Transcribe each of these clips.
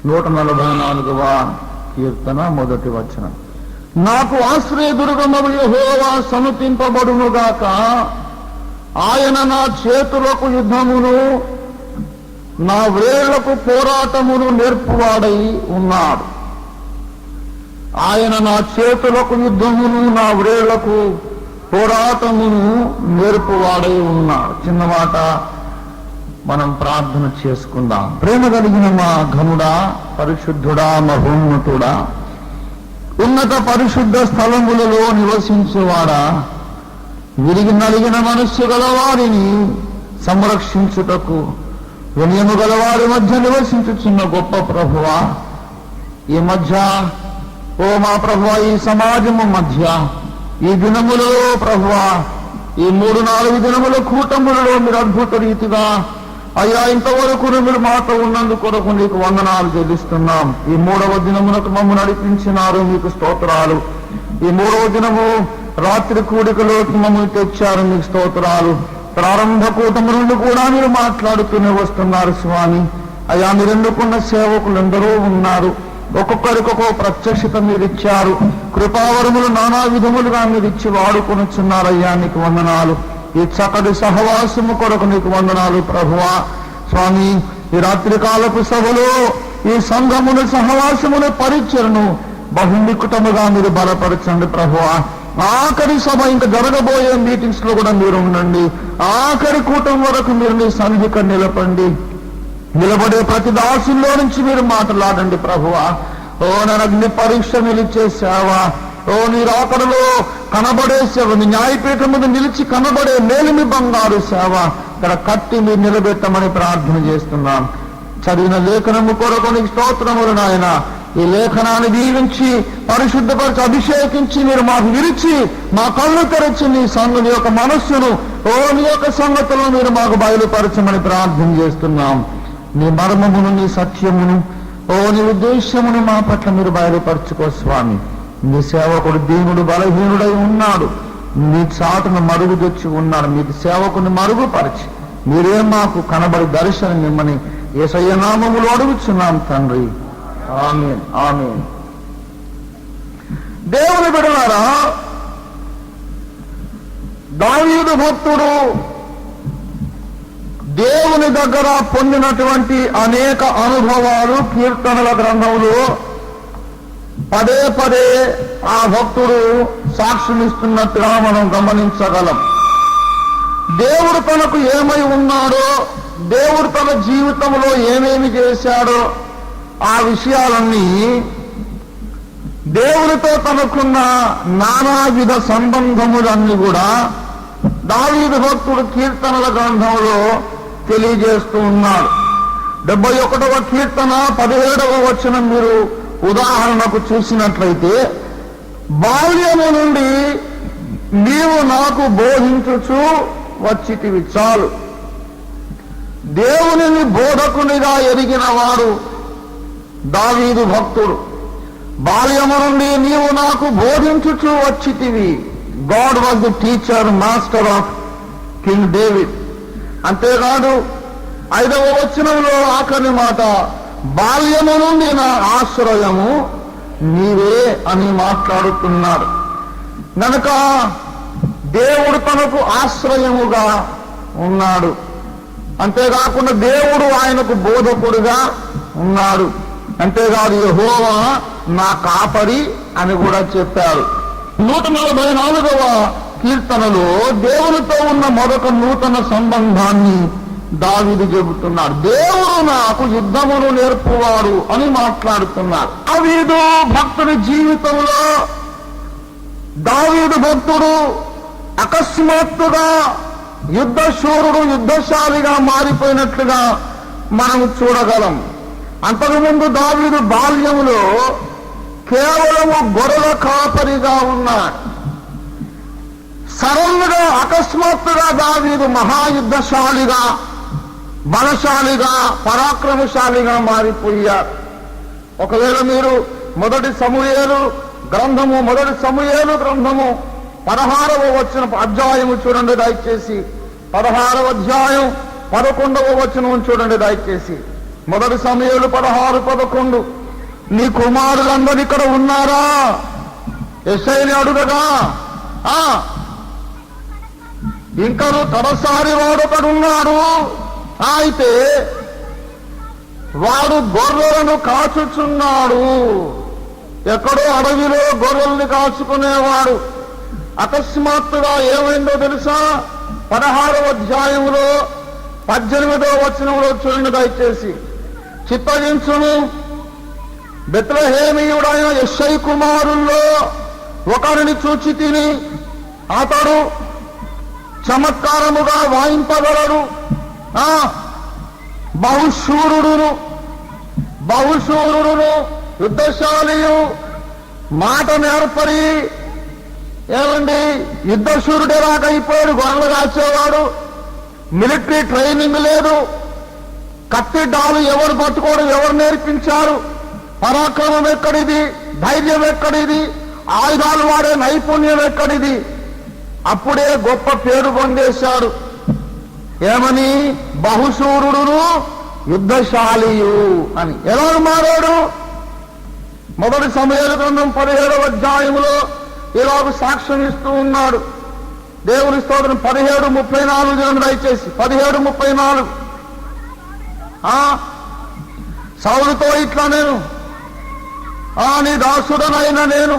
144వ కీర్తన మొదటి వచనం. నాకు ఆశ్రయదుర్గమగు యెహోవా సముతింపబడునుగాక. ఆయన నా చేతులకు యుద్ధమును నా వ్రేళ్లకు పోరాటమును నేర్పువాడై ఉన్నాడు. ఆయన నా చేతులకు యుద్ధమును నా వ్రేళ్లకు పోరాటమును నేర్పువాడై ఉన్నాడు. చిన్నమాట మనం ప్రార్థన చేసుకుందాం. ప్రేమ కలిగిన మా ఘనుడా, పరిశుద్ధుడా, మహోన్నతుడా, ఉన్నత పరిశుద్ధ స్థలములలో నివసించేవాడా, విరిగి నలిగిన మనస్సు గల వారిని సంరక్షించుటకు వినయము గల వారి మధ్య నివసించుచున్న గొప్ప ప్రభువా, ఈ మధ్య ఓ మా ప్రభువా, ఈ సమాజము మధ్య ఈ దినములలో ప్రభువా, ఈ 3-4 దినముల కూటములలో మీరు అద్భుత రీతిగా అయ్యా ఇంతవరకు మీరు మాతో ఉన్నందుకు కొరకు నీకు వందనాలు చెల్లిస్తున్నాం. ఈ 3వ దినమునకు మమ్మల్ని నడిపించినారు, మీకు స్తోత్రాలు. ఈ 3వ దినము రాత్రి కూడికలోకి మమ్మల్ని తెచ్చారు, మీకు స్తోత్రాలు. ప్రారంభ కూటము నుండి కూడా మీరు మాట్లాడుతూనే వస్తున్నారు స్వామి. అయ్యా మీరు ఎన్నుకున్న సేవకులు ఎందరో ఉన్నారు, ఒక్కొక్కరికి ఒక్కొక్క ప్రత్యక్షత మీరు ఇచ్చారు. కృపావరములు నానా విధములుగా మీరు ఇచ్చి వాడుకొనిచున్నారయ్యా, నీకు వందనాలు. ఈ చక్కటి సహవాసము కొరకు నీకు వందనాలు ప్రభువా. స్వామి, ఈ రాత్రి కాలపు సభలో ఈ సంఘమును సహవాసమును పరిచయను బహునికుటముగా మీరు బలపరచండి ప్రభువా. ఆఖరి సభ ఇంకా జరగబోయే మీటింగ్స్ లో కూడా మీరు ఉండండి. ఆఖరి కూటం వరకు మీరు మీ సన్నిధికి నిలబడే ప్రతి దాసుల్లో నుంచి మీరు మాట్లాడండి ప్రభువా. ఓ నన్ను అగ్ని పరీక్ష నిలిచే సేవ, ఓ నీ రాకడలో కనబడే సేవ, నీ న్యాయపీఠం మీద నిలిచి కనబడే మేలిమి బంగారు సేవ ఇక్కడ కట్టి మీరు నిలబెట్టమని ప్రార్థన చేస్తున్నాం. చదివిన లేఖనము కొరకు నీకు స్తోత్రములు నాయన. ఈ లేఖనాన్ని దీవించి పరిశుద్ధపరిచి అభిషేకించి మీరు మాకు విరిచి మా కళ్ళు తెరచి నీ సంఘం యొక్క మనస్సును, ఓ నీ యొక్క సంగతులను మీరు మాకు బయలుపరచమని ప్రార్థన చేస్తున్నాం. నీ మర్మమును, నీ సత్యమును, ఓ నీ ఉద్దేశ్యమును మా పట్ల మీరు బయలుపరచుకో స్వామి. నీ సేవకుడు దీనుడు బలహీనుడై ఉన్నాడు, నీ చాటును మరుగు తెచ్చి ఉన్నాడు. మీ సేవకుని మరుగుపరిచి మీరే మాకు కనబడి దర్శనం మిమ్మని యేసయ్య నామములో అడుగుచున్నాం తండ్రి, ఆమేన్, ఆమేన్. దేవుని బిడ్డలారా, దావీదు భక్తుడు దేవుని దగ్గర పొందినటువంటి అనేక అనుభవాలు కీర్తనల గ్రంథంలో పదే పదే ఆ భక్తుడు సాక్ష్యమిస్తున్నట్టుగా మనం గమనించగలం. దేవుడు తనకు ఏమై ఉన్నాడో, దేవుడు తన జీవితంలో ఏమేమి చేశాడో ఆ విషయాలన్నీ, దేవునితో తనకున్న నానావిధ సంబంధములన్నీ కూడా దావీదు భక్తుడు కీర్తనల గ్రంథంలో తెలియజేస్తూ ఉన్నాడు. 71వ కీర్తన 17వ వచనం మీరు ఉదాహరణకు చూసినట్లయితే, బాల్యము నుండి నీవు నాకు బోధించుచు వచ్చితివి చాలు. దేవునిని బోధకునిగా ఎరిగిన వాడు దావీదు భక్తుడు. బాల్యము నుండి నీవు నాకు బోధించుచు వచ్చితివి. God was the teacher, master of King David. అంతేకాదు 5వ వచనంలో ఆఖరి మాట, బాల్యము నుండి నా ఆశ్రయము నీవే అని మాట్లాడుతున్నాడు. గనక దేవుడు తనకు ఆశ్రయముగా ఉన్నాడు. అంతేకాకుండా దేవుడు ఆయనకు బోధకుడుగా ఉన్నాడు. అంతేకాదు యెహోవా నా కాపరి అని కూడా చెప్పారు. 144వ కీర్తనలో దేవునితో ఉన్న మరొక నూతన సంబంధాన్ని దావీదు చెబుతున్నాడు. దేవుడు నాకు యుద్ధమును నేర్పువాడు అని మాట్లాడుతున్నాడు. దావీదు భక్తుడి జీవితంలో దావీదు భక్తుడు అకస్మాత్తుగా యుద్ధశూరుడు, యుద్ధశాలిగా మారిపోయినట్లుగా మనం చూడగలం. అంతకుముందు దావీదు బాల్యములో కేవలము గొర్రెల కాపరిగా ఉన్నాడు. సడన్గా అకస్మాత్తుగా దావీదు మహాయుద్ధశాలిగా, బలశాలిగా, పరాక్రమశాలిగా మారిపోయారు. ఒకవేళ మీరు మొదటి సమూయేలు గ్రంథము 16వ అధ్యాయము చూడండి దయచేసి. 16వ అధ్యాయం 11వ వచనం చూడండి దయచేసి. మొదటి సమయాలు 16:11. నీ కుమారులందరూ ఇక్కడ ఉన్నారా? యెషయాని అడుగగా ఇంకను తడసారి వాడొకడున్నాడు. అయితే వాడు గొర్రెలను కాచుచున్నాడు. ఎక్కడో అడవిలో గొర్రెల్ని కాచుకునేవాడు. అకస్మాత్తుగా ఏమైందో తెలుసా? 16వ అధ్యాయంలో 18వ వచనంలో చూడండి దయచేసి. చిత్తగించును, బెత్లెహేమీయుడైన యెషయి కుమారుల్లో ఒకరిని చూచి తిని, అతడు చమత్కారముగా వాయింపగలడు, బహుశూరుడును యుద్ధశాలియు, మాట నేర్పరి. ఏమండి, యుద్ధశూరుడేలాగా అయిపోయాడు. గొర్రెలు కాచేవాడు, మిలిటరీ ట్రైనింగ్ లేదు, కత్తి డాలు ఎవరు పట్టుకోవడం, ఎవరు నేర్పించారు? పరాక్రమం ఎక్కడిది? ధైర్యం ఎక్కడిది? ఆయుధాలు వాడే నైపుణ్యం ఎక్కడిది? అప్పుడే గొప్ప పేరు పొందేశాడు. ఏమని? బహుశూరుడును యుద్ధశాలియు అని. ఎలా మారాడు? మొదటి సమయాల గ్రంథం 17వ అధ్యాయంలో ఇలాగ సాక్ష్యం ఇస్తూ ఉన్నాడు. దేవుని స్తోత్రం. 17:34 దయచేసి. 17:34. సౌలుతో ఇట్లా నేను నీ దాసుడనైన నేను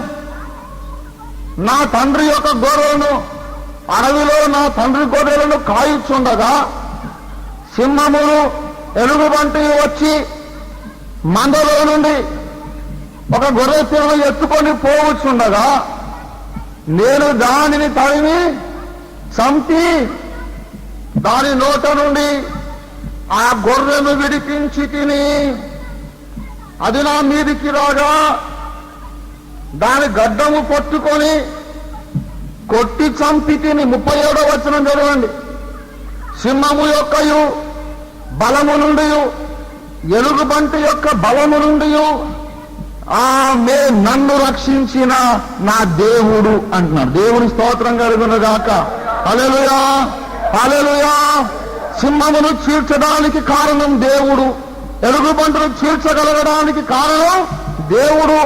నా తండ్రి యొక్క గొర్రెలను అడవిలో నా తండ్రి గొర్రెలను కాయుచుండగా సింహములు ఎలుగుబంటి వచ్చి మందలో నుండి ఒక గొర్రె పిల్లను ఎత్తుకొని పోవచ్చుండగా నేను దానిని తరిమి చంపి దాని నోట నుండి ఆ గొర్రెను విడిపించి తిని అది నా మీదికి రాగా దాని గడ్డము పట్టుకొని కొట్టి చంపి తిని. 37వ వచనం చదవండి. సింహము యొక్కయు బలము నుండి, ఎలుగుబంటి యొక్క బలము నుండి ఆమె నన్ను రక్షించిన నా దేవుడు అంటున్నాడు. దేవుని స్తోత్రం కలుగునుగాక. హల్లెలూయా, హల్లెలూయా. సింహమును చీల్చడానికి కారణం దేవుడు, ఎలుగుబంటును చీల్చగలగడానికి కారణం దేవుడు.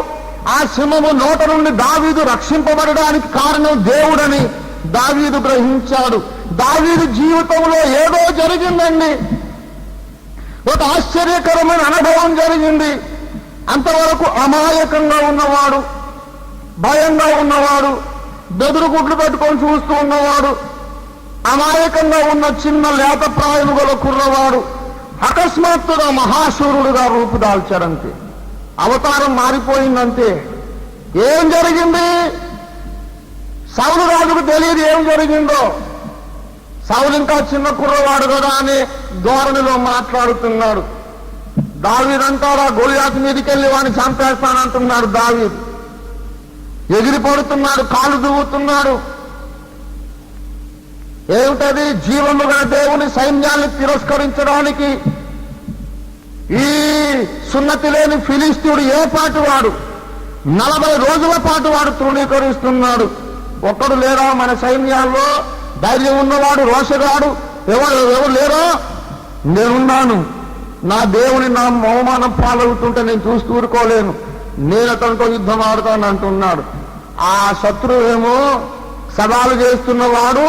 ఆ సింహము నోట నుండి దావీదు రక్షింపబడడానికి కారణం దేవుడని దావీదు గ్రహించాడు. దావీదు జీవితంలో ఏదో జరిగిందండి. ఒక ఆశ్చర్యకరమైన అనుభవం జరిగింది. అంతవరకు అమాయకంగా ఉన్నవాడు, భయంగా ఉన్నవాడు, బెదురుగుడ్లు పెట్టుకొని చూస్తూ ఉన్నవాడు, అమాయకంగా ఉన్న చిన్న లేత ప్రాయము గల కుర్రవాడు అకస్మాత్తుగా మహాశూరుడుగా రూపుదాల్చాడంతే. అవతారం మారిపోయిందంతే. ఏం జరిగింది? సౌలు రాజుకు తెలియదు ఏం జరిగిందో. సౌలు ఇంకా చిన్న కుర్రవాడు కదా అని ధోరణిలో మాట్లాడుతున్నాడు. దావీదంటాడు, ఆ గొలియాతు మీదకి వెళ్ళి వాడిని చంపేస్తానంటున్నాడు. దావీదు ఎగిరి పడుతున్నాడు, కాలు దువ్వుతున్నాడు. ఏమిటది? జీవము గల దేవుని సైన్యాన్ని తిరస్కరించడానికి ఈ సున్నతి లేని ఫిలిస్తీయుడు ఏ పాటు వాడు 40 రోజుల పాటు వాడు తృణీకరిస్తున్నాడు. ఒక్కడు లేరా మన సైన్యాల్లో? ధైర్యం ఉన్నవాడు, రోషగాడు ఎవరు లేరా? నేనున్నాను. నా దేవుని నా అవమానం పాలవుతుంటే నేను చూస్తూ ఊరుకోలేను. నేను అతనితో యుద్ధం ఆడుతాను అంటున్నాడు. ఆ శత్రువేమో సవాలు చేస్తున్నవాడు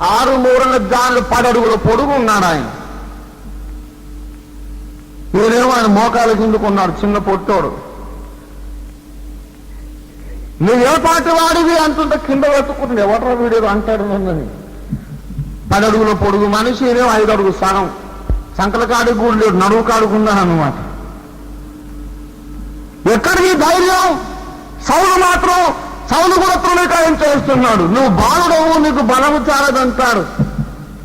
6 మూరల జాన్లు 10 అడుగుల పొడుగు ఉన్నాడు. ఈయనేమో ఆయన మోకాల కిందుకున్నాడు, చిన్న పొట్టోడు. నువ్వే పాటి వాడివి అంటుంటే కింద వెతుక్కుంటుంది. ఎవట్రా వీడియో అంటాడు నన్నని. 10 అడుగుల పొడుగు మనిషి, ఈయనేమో 5 అడుగు సగం. సంకల కాడికి కూడా లేడు, నడువు కాడుకున్నాను అన్నమాట. ఎక్కడికి ధైర్యం? సౌలు కూడా తృణీకారం చేస్తున్నాడు. నువ్వు బాలుడవు, నీకు బలము చాలదంటాడు.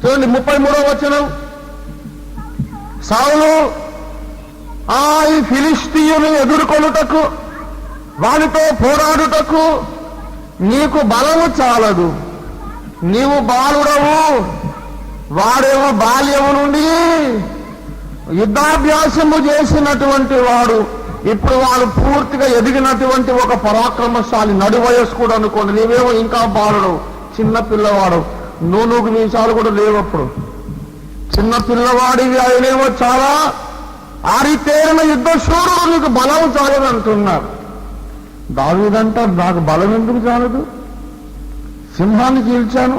చూడండి 33వ వచనం. సౌలు ఈ ఫిలిష్తీయుని ఎదుర్కొనుటకు, వానితో పోరాడుటకు నీకు బలము చాలదు. నీవు బాలుడవు, వాడేమో బాల్యము నుండి యుద్ధాభ్యాసము చేసినటువంటి వాడు. ఇప్పుడు వాడు పూర్తిగా ఎదిగినటువంటి ఒక పరాక్రమశాలి, నడువయస్కుడు అనుకోండి. నీవేమో ఇంకా బాలుడు, చిన్న పిల్లవాడు. నూనూగు మీసాలు కూడా లేవు. అప్పుడు చిన్న పిల్లవాడివి. ఆయనేమో చాలా ఆరితేరిన యుద్ధ శూరుడు నీకు బలం చాలదు అంటున్నారు. దావీదంటాడు, నాకు బలం ఎందుకు చాలదు? సింహాన్ని చీల్చాను,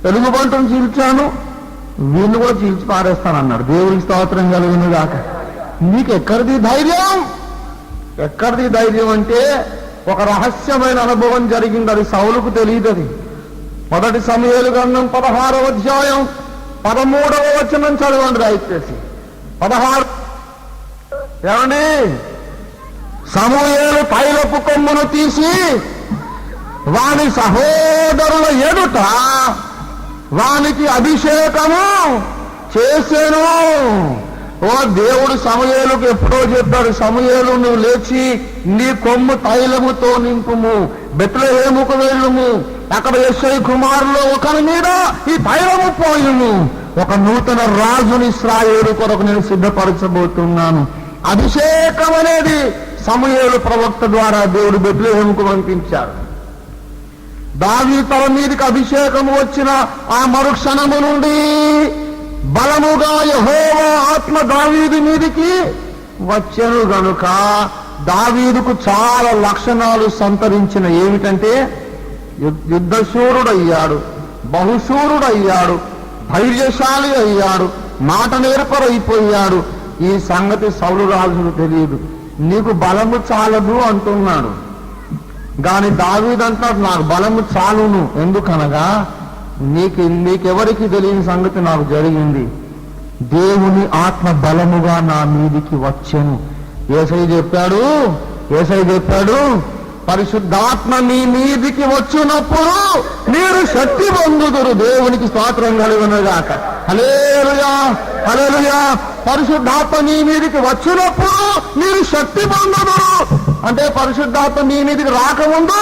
ఎలుగుబంటను చీల్చాను, వీళ్ళు కూడా చీల్చి పారేస్తానన్నాడు. దేవుడికి స్తోత్రం కలుగును గాక. నీకు ఎక్కడిది ధైర్యం? ఎక్కడిది ధైర్యం అంటే ఒక రహస్యమైన అనుభవం జరిగింది, అది సౌలుకు తెలియదు. అది 1 సమూయేలు గ్రంథం 16వ అధ్యాయం 13వ వచనం చదవండి. దయచేసి 16. ఏమండి, సమూయేలు తైలపు కొమ్మును తీసి వాని సహోదరుల ఎదుట వానికి అభిషేకము చేసెను. ఓ దేవుడు సమూయేలుకు ఎప్పుడో చెప్పాడు, సమూయేలు నువ్వు లేచి నీ కొమ్ము తైలముతో నింపుము, బెత్లెహేముకు వెళ్ళుము, అక్కడ యెష్షయి కుమారులో ఒకరి మీద ఈ తైలము పోయుము, ఒక నూతన రాజుని ఇశ్రాయేలు కొరకు నేను సిద్ధపరచబోతున్నాను. అభిషేకం అనేది సమూయేలు ప్రవక్త ద్వారా దేవుడు బెత్లెహేముకు పంపించాడు. దావీదు తల మీదకి అభిషేకము వచ్చిన ఆ మరుక్షణము నుండి బలముగా యెహోవా ఆత్మ దావీదు మీదికి వచ్చెను గనుక దావీదుకు చాలా లక్షణాలు సంతరించిన. ఏమిటంటే యుద్ధశూరుడయ్యాడు, బహుశూరుడయ్యాడు, ధైర్యశాలి అయ్యాడు, మాట నేర్పరైపోయాడు. ఈ సంగతి సౌలు రాజుకు తెలియదు. నీకు బలము చాలదు అంటున్నాడు. గాని దావీదంటాడు, నాకు బలము చాలును. ఎందుకనగా నీకెవరికి తెలియని సంగతి నాకు జరిగింది. దేవుని ఆత్మ బలముగా నా మీదికి వచ్చెను. యేసయ్య చెప్పాడు, పరిశుద్ధాత్మ మీ మీదికి వచ్చినప్పుడు మీరు శక్తి పొందుదురు. దేవునికి స్తోత్రం కలుగునుగాక. హల్లెలూయా, హల్లెలూయా. పరిశుద్ధాత్మ మీ మీదికి వచ్చినప్పుడు మీరు శక్తి పొందుదురు అంటే పరిశుద్ధాత్మ మీ మీదికి రాకముందు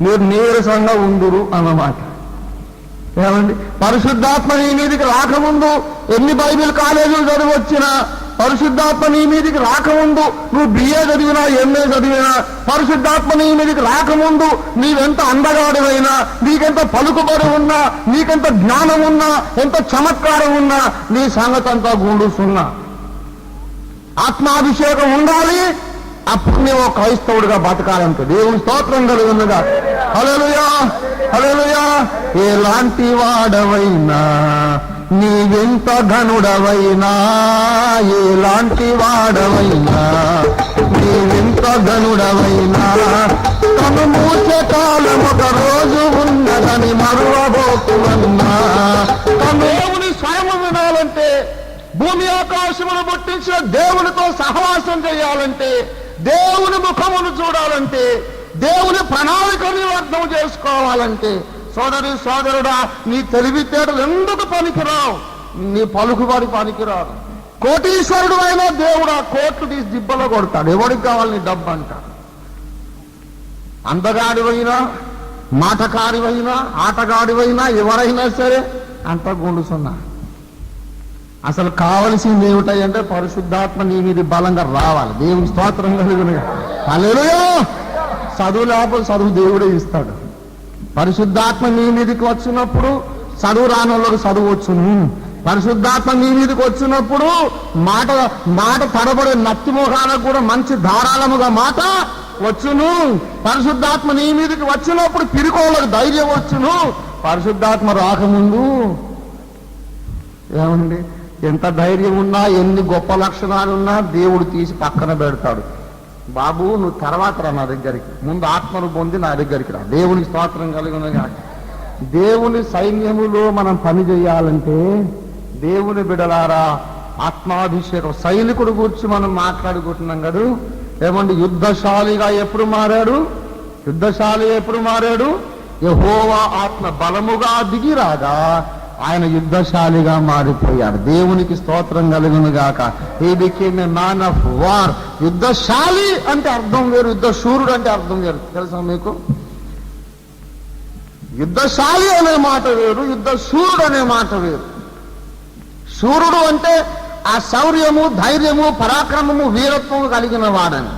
మీరు నీరసంగా ఉందురు అన్నమాట. ఏమండి, పరిశుద్ధాత్మ నీ మీదికి రాకముందు ఎన్ని బైబిల్ కాలేజీలు చదివొచ్చినా, పరిశుద్ధాత్మ నీ మీదికి రాకముందు నువ్వు బిఏ చదివినా, ఎంఏ చదివినా, పరిశుద్ధాత్మ నీ మీదికి రాకముందు నీవెంత అందగాడివైనా, నీకెంత పలుకుబడి ఉన్నా, నీకెంత జ్ఞానం ఉన్నా, ఎంత చమత్కారం ఉన్నా, నీ సంగతి అంతా గుండుసున్నా. ఆత్మాభిషేకం ఉండాలి, అప్పుడు నీవు క్రైస్తవుడిగా బతకాలంటే. దేవుని స్తోత్రం కలుగునుగా. హల్లెలూయా, హల్లెలూయా. ఎలాంటి వాడవైనా, నీవెంత ఘనుడవైనా, ఎలాంటి వాడవైనా, నీవెంత ఘనుడవైనా, తను మూసే కాలం ఒక రోజు ఉన్నదని మరువబోతున్నా. దేవుని స్వయము వినాలంటే, భూమి ఆకాశమును పుట్టించిన దేవునితో సహవాసం చేయాలంటే, దేవుని ముఖమును చూడాలంటే, దేవుని ప్రణాళికని అర్థం చేసుకోవాలంటే, సోదరి సోదరుడా, నీ తెలివితేటలు ఎందుకు పనికిరావు, నీ పలుకుబడి పనికిరాదు. కోటీశ్వరుడు అయినా దేవుడు ఆ కోట్లు తీసి దిబ్బలో కొడతాడు. ఎవరికి కావాలి నీ డబ్బు అంటాడు. అందగాడివైనా, మాటకాడివైనా, ఆటగాడివైనా, ఎవరైనా సరే అంత గుండుసున్నా. అసలు కావలసింది ఏమిటంటే పరిశుద్ధాత్మ నీ మీద బలంగా రావాలి. దేవుని స్తోత్రం కలుగునుగా. హల్లెలూయా. చదువు లేకపోతే చదువు దేవుడే ఇస్తాడు. పరిశుద్ధాత్మ నీ మీదకి వచ్చినప్పుడు చదువు రానోళ్ళకి చదువు వచ్చును. పరిశుద్ధాత్మ నీ మీదకి వచ్చినప్పుడు మాట తడబడే నత్తి మోహాలకు కూడా మంచి ధారాళముగా మాట వచ్చును. పరిశుద్ధాత్మ నీ మీదకి వచ్చినప్పుడు పిరికోళ్ళకు ధైర్యం వచ్చును. పరిశుద్ధాత్మ రాకముందు ఏమండి, ఎంత ధైర్యం ఉన్నా, ఎన్ని గొప్ప లక్షణాలున్నా దేవుడు తీసి పక్కన పెడతాడు. బాబు నువ్వు తర్వాత రా నా దగ్గరికి, ముందు ఆత్మను పొంది నా దగ్గరికి రా. దేవునికి స్తోత్రం కలిగిన. దేవుని సైన్యములో మనం పని చేయాలంటే, దేవుని బిడలారా, ఆత్మాభిషేకం. సైనికుడు గురించి మనం మాట్లాడుకుంటున్నాం కదా. ఏమండి, యుద్ధశాలిగా ఎప్పుడు మారాడు? యుద్ధశాలి ఎప్పుడు మారాడు? యెహోవా ఆత్మ బలముగా దిగిరాగా ఆయన యుద్ధశాలిగా మారిపోయాడు. దేవునికి స్తోత్రం కలుగును గాక. He became a man of war. యుద్ధశాలి అంటే అర్థం వేరు, యుద్ధశూరుడు అంటే అర్థం వేరు. తెలుసా మీకు? యుద్ధశాలి అనే మాట వేరు, యుద్ధశూరుడు అనే మాట వేరు. శూరుడు అంటే ఆ శౌర్యము, ధైర్యము, పరాక్రమము, వీరత్వము కలిగిన వాడని.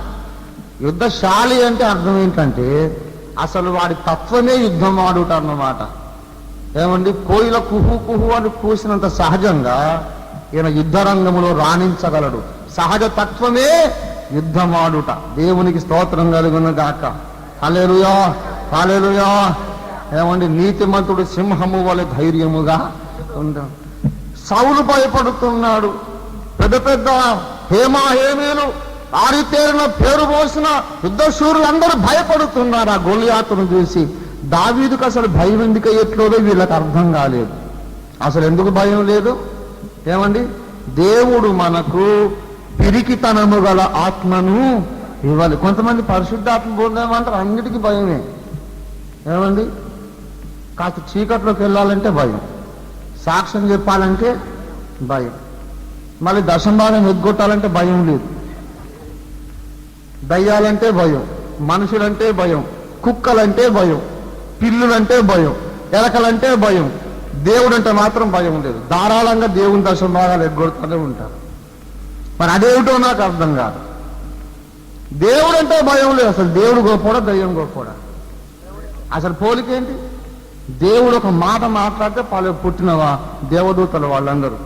యుద్ధశాలి అంటే అర్థం ఏంటంటే అసలు వాడి తత్వమే యుద్ధం ఆడుట అన్నమాట. ఏమండి, కోయిల కుహు కుహు అని కూసినంత సహజంగా ఈయన యుద్ధ రంగంలో రాణించగలడు. సహజ తత్వమే యుద్ధమాడుట. దేవునికి స్తోత్రం కలుగును గాక. హల్లెలూయా, హల్లెలూయా. ఏమండి, నీతిమంతుడు సింహము వలె ధైర్యముగా ఉంటాడు. సౌలు భయపడుతున్నాడు. పెద్ద పెద్ద హేమేలు ఆరితేరిన పేరు పోసిన యుద్ధశూరులందరూ భయపడుతున్నారు ఆ గొలియాతును చూసి. దావీదుకు అసలు భయం ఎందుకు ఎట్లోదో వీళ్ళకి అర్థం కాలేదు. అసలు ఎందుకు భయం లేదు? ఏమండి, దేవుడు మనకు పిరికితనము గల ఆత్మను ఇవ్వాలి. కొంతమంది పరిశుద్ధాత్మ పొందామంటారు, అన్నిటికీ భయమే. ఏమండి, కాస్త చీకట్లోకి వెళ్ళాలంటే భయం, సాక్ష్యం చెప్పాలంటే భయం, మళ్ళీ దశంభాగం ఎగ్గొట్టాలంటే భయం లేదు. దయ్యాలంటే భయం, మనుషులంటే భయం, కుక్కలంటే భయం, పిల్లులంటే భయం, ఎలకలంటే భయం. దేవుడు అంటే మాత్రం భయం లేదు. ధారాళంగా దేవుని దశంభాగాలు ఎగ్గొడుతూనే ఉంటారు. మరి అదేమిటో నాకు అర్థం కాదు. దేవుడు అంటే భయం లేదు. అసలు దేవుడు గొప్పడా, దయ్యం గొప్పడా? అసలు పోలికేంటి? దేవుడు ఒక మాట మాట్లాడితే పుట్టినవా దేవదూతలు వాళ్ళందరూ.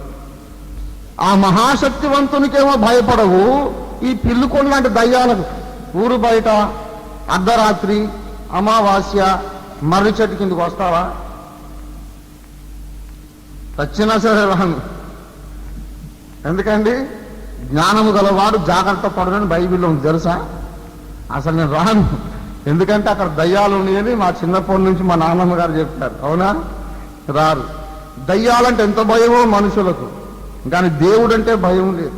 ఆ మహాశక్తివంతునికేమో భయపడవు, ఈ పిల్లుకొని లాంటి దయ్యాలకు ఊరు బయట అర్ధరాత్రి అమావాస్య మర్రి చెట్టు కిందకు వస్తావా? వచ్చినా సరే రాను. ఎందుకండి? జ్ఞానము గలవాడు జాగ్రత్త పడదని బైబిల్లో ఉంది, తెలుసా? అసలు నేను రాను. ఎందుకంటే అక్కడ దయ్యాలు ఉన్నాయని మా చిన్నప్పటి నుంచి మా నాన్నమ్మ గారు చెప్తారు. అవునా? రారు. దయ్యాలంటే ఎంత భయమో మనుషులకు, కానీ దేవుడు అంటే భయం లేదు.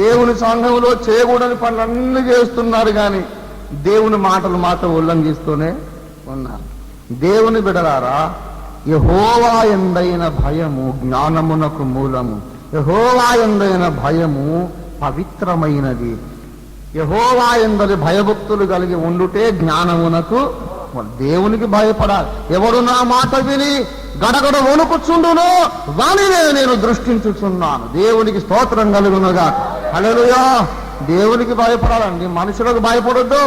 దేవుని సంఘంలో చేయకూడని పనులన్నీ చేస్తున్నారు, కానీ దేవుని మాటలు మాత్రం ఉల్లంఘిస్తూనే ఉన్నారు. దేవుని బిడలారా, యెహోవా యందైన భయము జ్ఞానమునకు మూలము. యెహోవా యందైన భయము పవిత్రమైనది. యెహోవా యందలి భయభక్తులు కలిగి ఉండుటే జ్ఞానమునకు. దేవునికి భయపడాలి. ఎవరు నా మాట విని గడగడ వణుకుచుండునో వానినే నేను దృష్టించుచున్నాను. దేవునికి స్తోత్రం కలుగునుగా. హల్లెలూయా. దేవునికి భయపడాలండి, మనుషులకు భయపడొద్దు.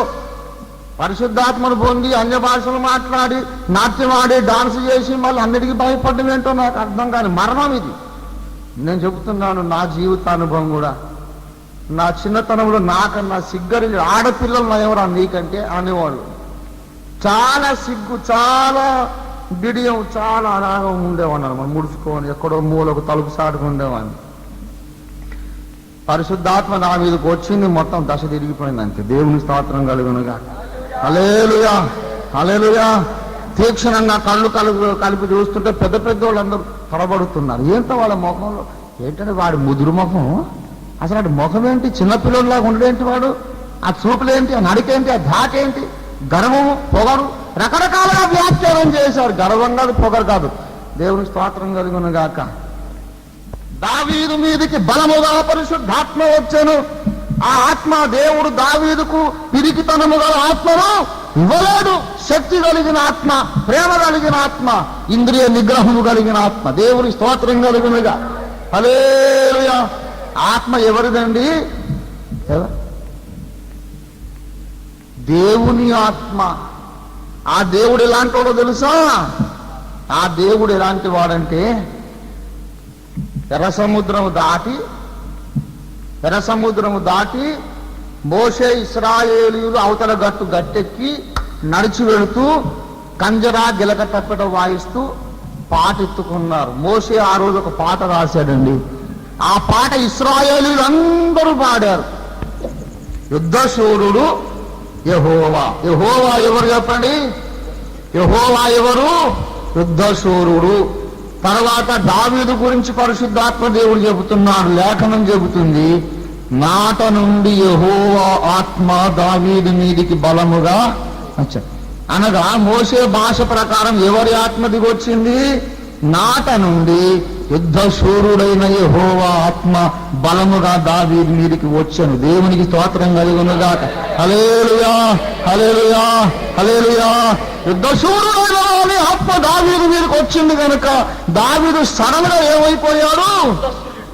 పరిశుద్ధాత్మను పొంది అన్య భాషలు మాట్లాడి నాట్యమాడి డాన్స్ చేసి మళ్ళీ అన్నిటికీ భయపడడం ఏంటో నాకు అర్థం కాని మరణం ఇది. నేను చెబుతున్నాను, నా జీవితానుభవం కూడా. నా చిన్నతనంలో నాకన్నా సిగ్గరి ఆడపిల్లలు ఎవరా నీకంటే అనేవాళ్ళు. చాలా సిగ్గు, చాలా బిడియం, చాలా అనాగం ఉండేవాడిని. మనం ముడుచుకొని ఎక్కడో మూలకు తలుపు సాటుకు ఉండేవాడిని. పరిశుద్ధాత్మ నా మీదకి వచ్చింది, మొత్తం దశ తిరిగిపోయింది అంతే. దేవుని స్తోత్రం కలుగునుగా. హల్లెలూయా, హల్లెలూయా. తీక్షణంగా కళ్ళు కలిపి చూస్తుంటే పెద్ద పెద్ద వాళ్ళందరూ తడబడుతున్నారు. ఏంటో వాళ్ళ ముఖంలో ఏంటంటే వాడి ముదురు ముఖం, అసలు వాడి ముఖం ఏంటి? చిన్నపిల్లలాగా ఉండేంటి వాడు? ఆ చూపులేంటి? ఆ నడికేంటి? ఆ ధాకేంటి? గర్వము, పొగరు, రకరకాలుగా వ్యాఖ్యానం చేశారు. గర్వం కాదు, పొగరు కాదు. దేవుని స్తోత్రం కలుగునుగాక. దావీదు మీదికి బలముగా పరిశుద్ధాత్మ వచ్చాను. ఆ ఆత్మ దేవుడు దావీదుకు పిరికితనము గల ఆత్మను ఇవ్వలేడు. శక్తి కలిగిన ఆత్మ, ప్రేమ కలిగిన ఆత్మ, ఇంద్రియ నిగ్రహము కలిగిన ఆత్మ. దేవుని స్తోత్రం కలుగునుగా. హల్లెలూయా. ఆత్మ ఎవరిదండి? దేవుని ఆత్మ. ఆ దేవుడు ఎలాంటి వాడో తెలుసా? ఆ దేవుడు ఎలాంటి వాడంటే, ఎర్ర సముద్రము దాటి మోషే ఇశ్రాయేలీయులు అవతల గట్టెక్కి నడిచి వెళుతూ కంజరా గిలక తప్పెట వాయిస్తూ పాటెత్తుకున్నారు. మోషే ఆ రోజు ఒక పాట రాశాడండి. ఆ పాట ఇశ్రాయేలీయులు అందరూ పాడారు. యుద్ధశూరుడు యెహోవా. యెహోవా ఎవరు చెప్పండి? యెహోవా ఎవరు? యుద్ధశూరుడు. తర్వాత దావీదు గురించి పరిశుద్ధాత్మ దేవుడు చెబుతున్నాడు. లేఖనం చెబుతుంది, నాట నుండి యెహోవా ఆత్మ దావీదు మీదికి బలముగా వచ్చాడు. అనగా మోషే భాష ప్రకారం ఎవరి ఆత్మ దిగొచ్చింది? నాట నుండి యుద్ధశూరుడైన యెహోవా ఆత్మ బలముగా దావీదు మీదికి వచ్చాను. దేవునికి స్తోత్రం కలుగునుగాక. హల్లెలూయా, హల్లెలూయా, హల్లెలూయా. యుద్ధశూరుడైన ఆత్మ దావీదు మీదకి వచ్చింది కనుక దావీదు సడన్ గా ఏమైపోయాడు?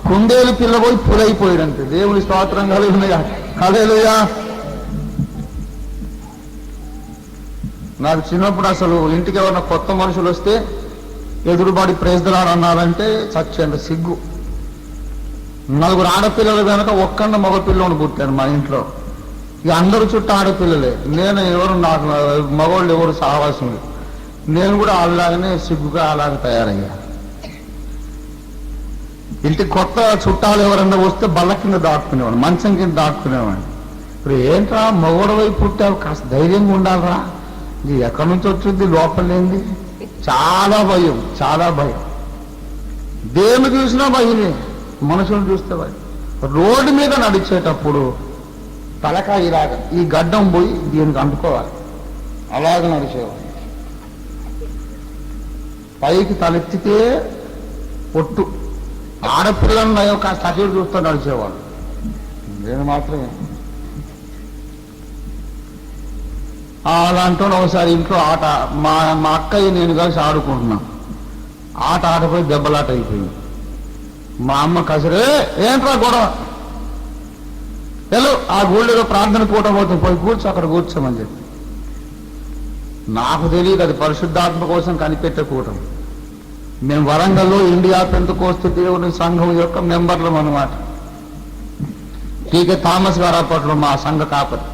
కుందేలు పిల్లపోయి పులైపోయాడంటే. దేవుని స్తోత్రం కలుగునుగాక. హల్లెలూయా. నాకు చిన్నప్పుడు అసలు ఇంటికి ఎవరైనా కొత్త మనుషులు వస్తే ఎదురుబాడి ప్రేజ్ ది లార్డ్ అన్నారంటే చచ్చేంత సిగ్గు. నలుగురు ఆడపిల్లలు కనుక ఒక్కన్న మగపిల్లని పుట్టాను మా ఇంట్లో. ఇక అందరు చుట్టూ ఆడపిల్లలే. నేను ఎవరు నాకు మగవాళ్ళు ఎవరు సాహసం లేదు. నేను కూడా అలాగనే సిగ్గుగా అలాగే తయారయ్యా. ఇంటికి కొత్త చుట్టాలు ఎవరన్నా వస్తే బల్ల కింద దాక్కునేవాడు, మంచం కింద దాక్కునేవాడు. ఇప్పుడు ఏంట్రా మగవాడు వైపు పుట్టావు, కాస్త ధైర్యంగా ఉండాలరా, ఇది ఎక్కడి నుంచి వచ్చింది లోపలేంది. చాలా భయం, చాలా భయం. దేన్ని చూసినా భయమే, మనుషులను చూస్తే భయం. రోడ్డు మీద నడిచేటప్పుడు తలకాయ ఇలాగా ఈ గడ్డం పోయి దీనికి అంటుకోవాలి, అలాగ నడిచేవాడు. పైకి తలెత్తితే పొట్టు. ఆడపిల్లలను నయం కాస్త అటు చూస్తూ నడిచేవాడు. నేను మాత్రమే అలాంటి ఒకసారి ఇంట్లో ఆట మా అక్కయ్య నేను కలిసి ఆడుకుంటున్నాం. ఆట ఆటపోయి దెబ్బలాట అయిపోయింది. మా అమ్మ కసరే ఏంట్రా గొడవ, హలో ఆ గోల్డ్లో ప్రార్థన పూట పోతే పోయి కూర్చో, అక్కడ కూర్చోమని చెప్పి. నాకు తెలియదు అది పరిశుద్ధాత్మ కోసం కనిపెట్టే కూటం. మేము వరంగల్లో ఇండియా పెంతెకోస్తు దేవుని సంఘం యొక్క మెంబర్లం అన్నమాట. టీకే థామస్ గారు అప్పట్లో మా సంఘ కాపరి.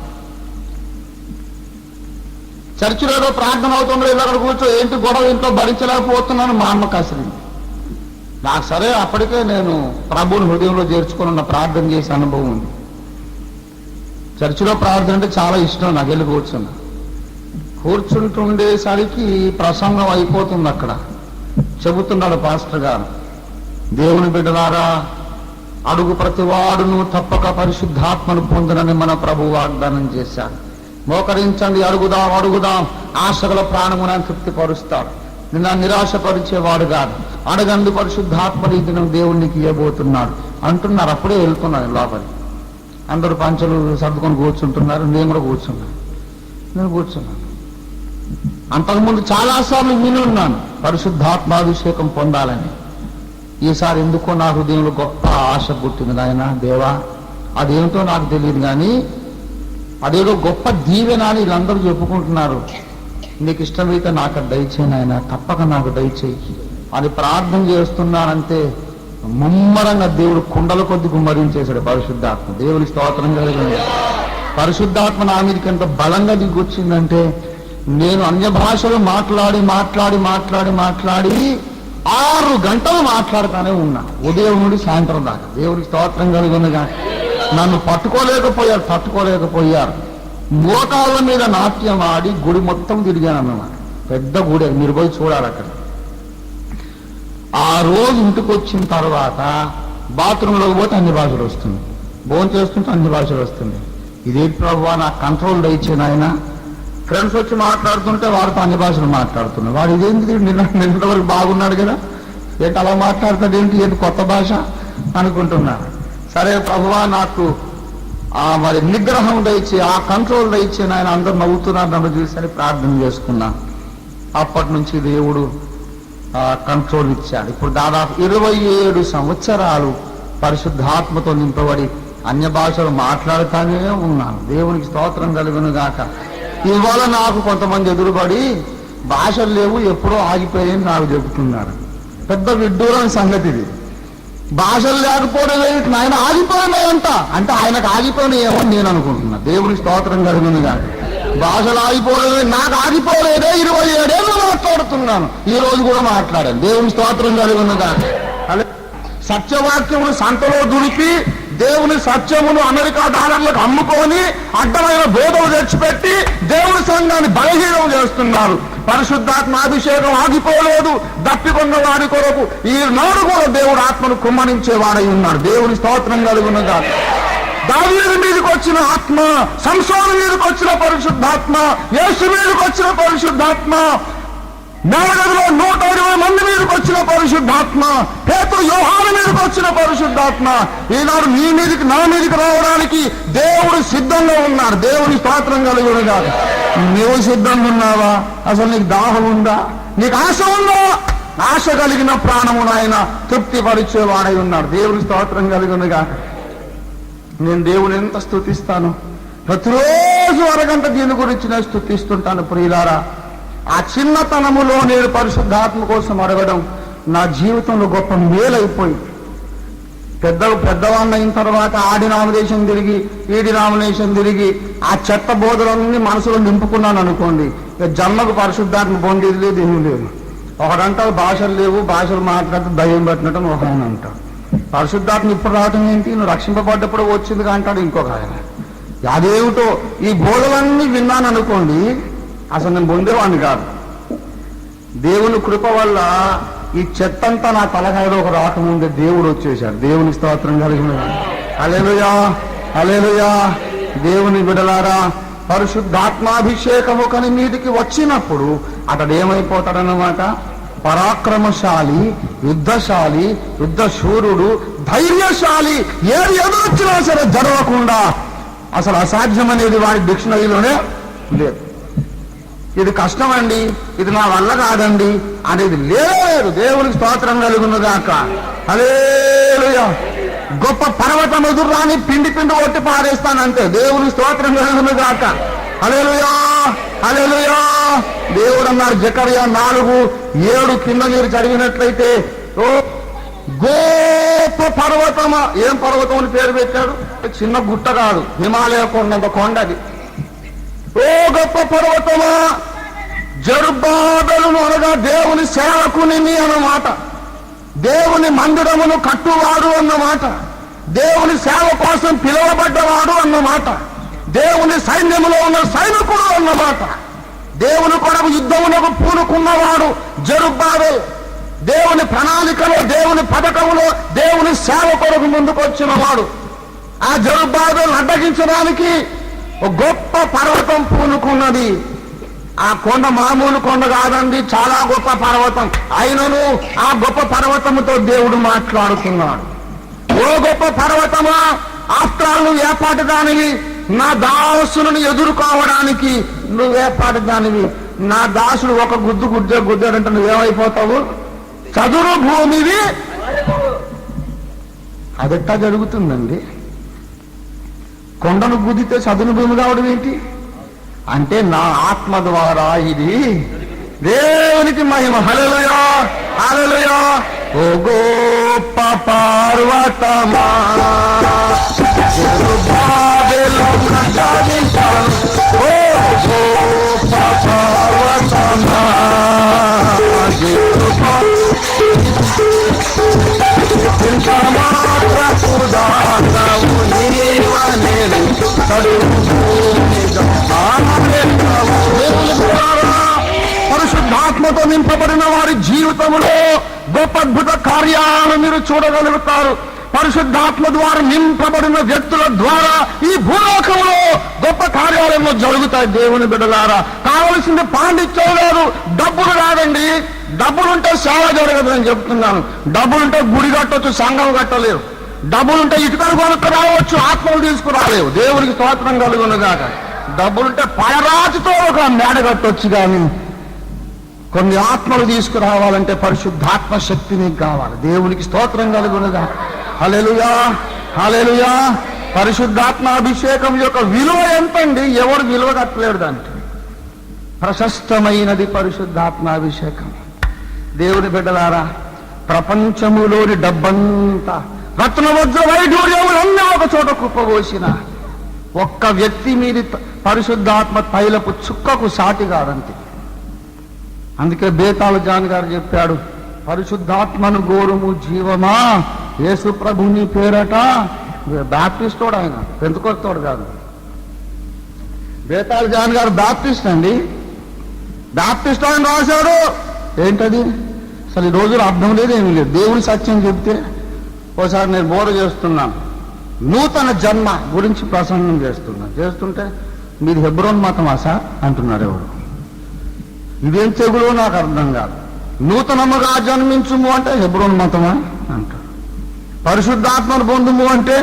చర్చిలో ఏదో ప్రార్థన అవుతుందో ఇలా అక్కడ కూర్చో, ఏంటి గొడవ, ఇంట్లో భరించలేకపోతున్నాను. మా అమ్మ కసిరింది. నాకు సరే అప్పటికే నేను ప్రభువుని హృదయంలో చేర్చుకున్న ప్రార్థన చేసే అనుభవం ఉంది. చర్చిలో ప్రార్థన అంటే చాలా ఇష్టం నాకు. వెళ్ళి కూర్చుంటుండేసరికి ప్రసంగం అయిపోతుంది. అక్కడ చెబుతున్నాడు పాస్టర్ గారు, దేవుని బిడ్డలారా, అడుగు ప్రతివాడును తప్పక పరిశుద్ధాత్మను పొందనని మన ప్రభు వాగ్దానం చేశాడు. మోకరించండి, అడుగుదాం అడుగుదాం, ఆశగల ప్రాణమున తృప్తిపరుస్తాడు. నిన్న నిరాశపరిచేవాడు కాదు. అడగండి, పరిశుద్ధాత్మ ఈ దినం దేవునికి ఇవ్వబోతున్నాడు అంటున్నారు. అప్పుడే వెళ్తున్నాను లోపలి. అందరూ పంచలు సర్దుకొని కూర్చుంటున్నారు. నేను కూడా కూర్చున్నాను. అంతకుముందు చాలాసార్లు విని ఉన్నాను పరిశుద్ధాత్మాభిషేకం పొందాలని. ఈసారి ఎందుకో నా హృదయంలో గొప్ప ఆశ పుట్టింది. నాయన దేవా, అదేమిటో నాకు తెలియదు కానీ అదేదో గొప్ప దీవెన అని వీళ్ళందరూ చెప్పుకుంటున్నారు. నీకు ఇష్టమైతే నాకు దయచేయి నాయన, తప్పక నాకు దయచేయి అని ప్రార్థన చేస్తున్నానంటే ముమ్మరంగా దేవుడు కుండల కొద్ది గుమ్మరించేశాడు పరిశుద్ధాత్మ. దేవుని స్తోత్రం కలిగింది. పరిశుద్ధాత్మ నా మీదకి ఎంత బలంగా దిగొచ్చిందంటే నేను అన్య భాషలు మాట్లాడి 6 గంటలు మాట్లాడుతానే ఉన్నా, ఉదయం నుండి సాయంత్రం దాకా. దేవుడికి స్తోత్రం కలిగినగా నన్ను తట్టుకోలేకపోయారు. మోకాళ్ళ మీద నాట్యం ఆడి గుడి మొత్తం తిరిగాను అన్నమాట. పెద్ద గుడి, మీరు పోయి చూడాలి అక్కడ. ఆ రోజు ఇంటికి వచ్చిన తర్వాత బాత్రూంలోకి పోతే అన్ని భాషలు వస్తుంది, భోజనం చేస్తుంటే అన్ని భాషలు వస్తుంది. ఇదేంటి ప్రభువా, నాకు కంట్రోల్ దయచేయను ఆయన. ఫ్రెండ్స్ వచ్చి మాట్లాడుతుంటే వాడితో అన్ని భాషలు మాట్లాడుతున్నాడు. వాడు ఇదేంటి నిన్న వరకు బాగున్నాడు కదా, ఏంటి అలా మాట్లాడతాడు, ఏంటి కొత్త భాష అనుకుంటున్నాడు. సరే ప్రభువా, నాకు మరి నిగ్రహం దయచి, ఆ కంట్రోల్ దయచి ఆయన. అందరూ నవ్వుతున్నారు నన్ను చూసి ప్రార్థన చేసుకున్నా. అప్పటి నుంచి దేవుడు కంట్రోల్ ఇచ్చాడు. ఇప్పుడు దాదాపు 27 సంవత్సరాలు పరిశుద్ధాత్మతో నింపబడి అన్య భాషలు మాట్లాడుతానే ఉన్నాను. దేవునికి స్తోత్రం కలుగును గాక. ఇవాళ నాకు కొంతమంది ఎదురుపడి భాషలు లేవు, ఎప్పుడో ఆగిపోయాయని నాకు చెబుతున్నారు. పెద్ద విడ్డూరని సంగతి ఇది. భాషలు లేకపోవడం ఏంటి, ఆయన ఆగిపోయినాయంట అంటే ఆయనకు ఆగిపోయినాయేమో నేను అనుకుంటున్నా. దేవుని స్తోత్రం కలుగును గాక. భాషలు ఆగిపోలేదు, నాకు ఆగిపోలేదే. 27 ఏళ్ళు మాట్లాడుతున్నాను, ఈ రోజు కూడా మాట్లాడాను. దేవుని స్తోత్రం కలుగును గాక. సత్యవాక్యమును సంతలో దులిపి దేవుని సత్యమును అమెరికా డాలర్లకు అమ్ముకొని అడ్డమైన బోధలు తెచ్చిపెట్టి దేవుని సంఘాన్ని బలహీనం చేస్తున్నారు. పరిశుద్ధాత్మ అభిషేకం ఆగిపోలేదు. దప్పికొన్న వారి కొరకు ఈనాడు కూడా దేవుడు ఆత్మను కుమ్మరించేవాడై ఉన్నాడు. దేవుని స్తోత్రం కలుగునుగా. దావీదు మీదకి వచ్చిన ఆత్మ, సంసోను మీదకి వచ్చిన పరిశుద్ధాత్మ, యేసు మీదకి వచ్చిన పరిశుద్ధాత్మ, మేడగదిలో 120 మంది మీదకి వచ్చిన పరిశుద్ధాత్మ, పేతురు యోహాను మీదకి వచ్చిన పరిశుద్ధాత్మ ఈనాడు మీ మీదకి, నా మీదకి రావడానికి దేవుడు సిద్ధంగా ఉన్నాడు. దేవుని స్తోత్రం కలుగును గాక. నీవు సిద్ధంగా ఉన్నావా? అసలు నీకు దాహం ఉందా? నీకు ఆశ ఉందా? ఆశ కలిగిన ప్రాణమును ఆయన తృప్తిపరిచేవాడై ఉన్నాడు. దేవుని స్తోత్రం కలుగును గాక. నేను దేవుని ఎంత స్తుతిస్తాను. ప్రతిరోజు అరగంట దీని గురించి నేను స్తుతిస్తుంటాను. ప్రియులారా, ఆ చిన్నతనములో నేను పరిశుద్ధాత్మ కోసం అడగడం నా జీవితంలో గొప్ప మేలైపోయింది. పెద్దవాడిని అయిన తర్వాత ఆ డినామినేషన్ తిరిగి ఈ డినామినేషన్ తిరిగి ఆ చెత్త బోధలన్నీ మనసులో నింపుకున్నాను అనుకోండి, ఇక జన్మకు పరిశుద్ధాత్మ పొందేది లేదు, ఏమీ లేదు. ఒకడంటారు భాషలు లేవు, భాషలు మాట్లాడితే దయ్యం పెట్టినట్టు ఒక ఆయన అంటాడు. పరిశుద్ధాత్మ ఇప్పుడు రావటం ఏంటి, నువ్వు రక్షింపబడ్డప్పుడు వచ్చింది అంటాడు ఇంకొక ఆయన. అదేమిటో ఈ బోధలన్నీ విన్నాను అనుకోండి, అసలు నేను పొందేవాడిని కాదు. దేవుని కృప వల్ల ఈ చెత్తంతా నా తలకాయలో ఒక రాకముందే దేవుడు వచ్చేశాడు. దేవుని స్తోత్రం కలిగిన హల్లెలూయా, హల్లెలూయా. దేవుని బిడ్డలారా, పరిశుద్ధాత్మాభిషేకము కని మీదికి వచ్చినప్పుడు అతడు ఏమైపోతాడన్నమాట, పరాక్రమశాలి, యుద్ధశాలి, యుద్ధశూరుడు, ధైర్యశాలి. ఏది ఎదురొచ్చినా సరే జరగకుండా, అసలు అసాధ్యం అనేది వాడి డిక్షనరీలోనే లేదు. ఇది కష్టమండి, ఇది నా వల్ల కాదండి అనేది లేదు. దేవునికి స్తోత్రం కలుగునుగాక. హల్లెలూయా. గొప్ప పర్వతం ఎదురాని పిండి కొట్టి పారేస్తానంతే. దేవునికి స్తోత్రం కలుగునుగాక. హల్లెలూయా, హల్లెలూయా. దేవుడు అన్నారు జకర్యా 4:7 కింద మీరు చదివినట్లయితే, ఓ గొప్ప పర్వతమా. ఏం పర్వతం అని పేరు పెట్టాడు? చిన్న గుట్ట కాదు, హిమాలయ కొండంత కొండది. ఓ గొప్ప పర్వతమా, జరుబ్బాబెలును అనగా దేవుని సేవకుని అన్నమాట, దేవుని మందిరమును కట్టువాడు అన్నమాట, దేవుని సేవ కోసం పిలువబడ్డవాడు అన్నమాట, దేవుని సైన్యములో ఉన్న సైనికుడు అన్నమాట, దేవుని కొరకు యుద్ధమునకు పూనుకున్నవాడు జరుబ్బాబెలు. దేవుని ప్రణాళికలో, దేవుని పథకములో, దేవుని సేవ కొరకు ముందుకు వచ్చిన వాడు. ఆ జరుబ్బాబెలు అడ్డగించడానికి ఒక గొప్ప పర్వతం పూనుకున్నది. ఆ కొండ మామూలు కొండ కాదండి, చాలా గొప్ప పర్వతం. అయినను ఆ గొప్ప పర్వతముతో దేవుడు మాట్లాడుతున్నాడు. ఓ గొప్ప పర్వతమా, ఆఫ్టర్ నువ్వు ఏపాటి దానివి, నా దాసులను ఎదుర్కోవడానికి నువ్వేపాటి దానివి. నా దాసుడు ఒక గుద్దాడంటే నువ్వేమైపోతావు? చదురు భూమివి. అదెట్టా జరుగుతుందండి? కొండను గుద్దితే చదును భూమి కావడం ఏంటి అంటే, నా ఆత్మ ద్వారా ఇది దేవునికి మహిమ. హల్లెలూయా, హల్లెలూయా. ఓ గొప్ప పర్వతమా, ఓ గొప్ప పర్వతమా, పరిశుద్ధాత్మతో నింపబడిన వారి జీవితంలో గొప్ప అద్భుత కార్యాలను మీరు చూడగలుగుతారు. పరిశుద్ధాత్మ ద్వారా నింపబడిన వ్యక్తుల ద్వారా ఈ భూలోకంలో గొప్ప కార్యాలయంలో జరుగుతాయి. దేవుని బిడ్డలారా, కావలసింది పాండిత్యం లేదు, డబ్బులు కాదండి. డబ్బులుంటే సేవ జరగదు అని చెప్తున్నాను. డబ్బులుంటే గుడి కట్టొచ్చు, సంఘం కట్టలేవు. డబ్బులుంటే ఇటుకలు కొనుక్కు రావచ్చు, ఆత్మలు తీసుకురాలేవు. దేవునికి స్తోత్రం కలుగునుగాక. డబ్బులుంటే పయరాజుతో ఒక మేడ కట్టొచ్చు, కానీ కొన్ని ఆత్మలు తీసుకురావాలంటే పరిశుద్ధాత్మ శక్తి నీకు కావాలి. దేవునికి స్తోత్రం కలుగునుగాక. హల్లెలూయా, హల్లెలూయా. పరిశుద్ధాత్మ అభిషేకం యొక్క విలువ ఎంతండి? ఎవరు విలువ కట్టలేడు దానికి. ప్రశస్తమైనది పరిశుద్ధాత్మాభిషేకం. దేవుని బిడ్డలారా, ప్రపంచములోని డబ్బంతా, రత్నవజ్ర వైఢూర్యములన్నీ ఒక చోట కుప్పబోసిన ఒక్క వ్యక్తి మీది పరిశుద్ధాత్మ తైలపు చుక్కకు సాటి కాదంతే. అందుకే బేతాళ జాన్ గారు చెప్పాడు, పరిశుద్ధాత్మను గోరుము జీవమా, యేసు ప్రభుని పేరట. బాప్టిస్టోడు ఆయన, పెంతెకొస్తోడు కాదు. బేతాళ జాన్ గారు బాప్టిస్ట్ అండి. బాప్టిస్ట్ అని రాశాడు. ఏంటది అసలు ఈ రోజులు అర్థం లేదు, ఏమీ లేదు. దేవుని సత్యం చెప్తే ఒకసారి నేను బోర చేస్తున్నాను, నూతన జన్మ గురించి ప్రసంగం చేస్తుంటే మీది హెబ్రోన్ మతమా సార్ అంటున్నారు ఎవరు. ఇదేం తెగులో నాకు అర్థం కాదు. నూతనముగా జన్మించుము అంటే హెబ్రోన్ మతమా అంటారు. పరిశుద్ధాత్మను పొందుము అంటే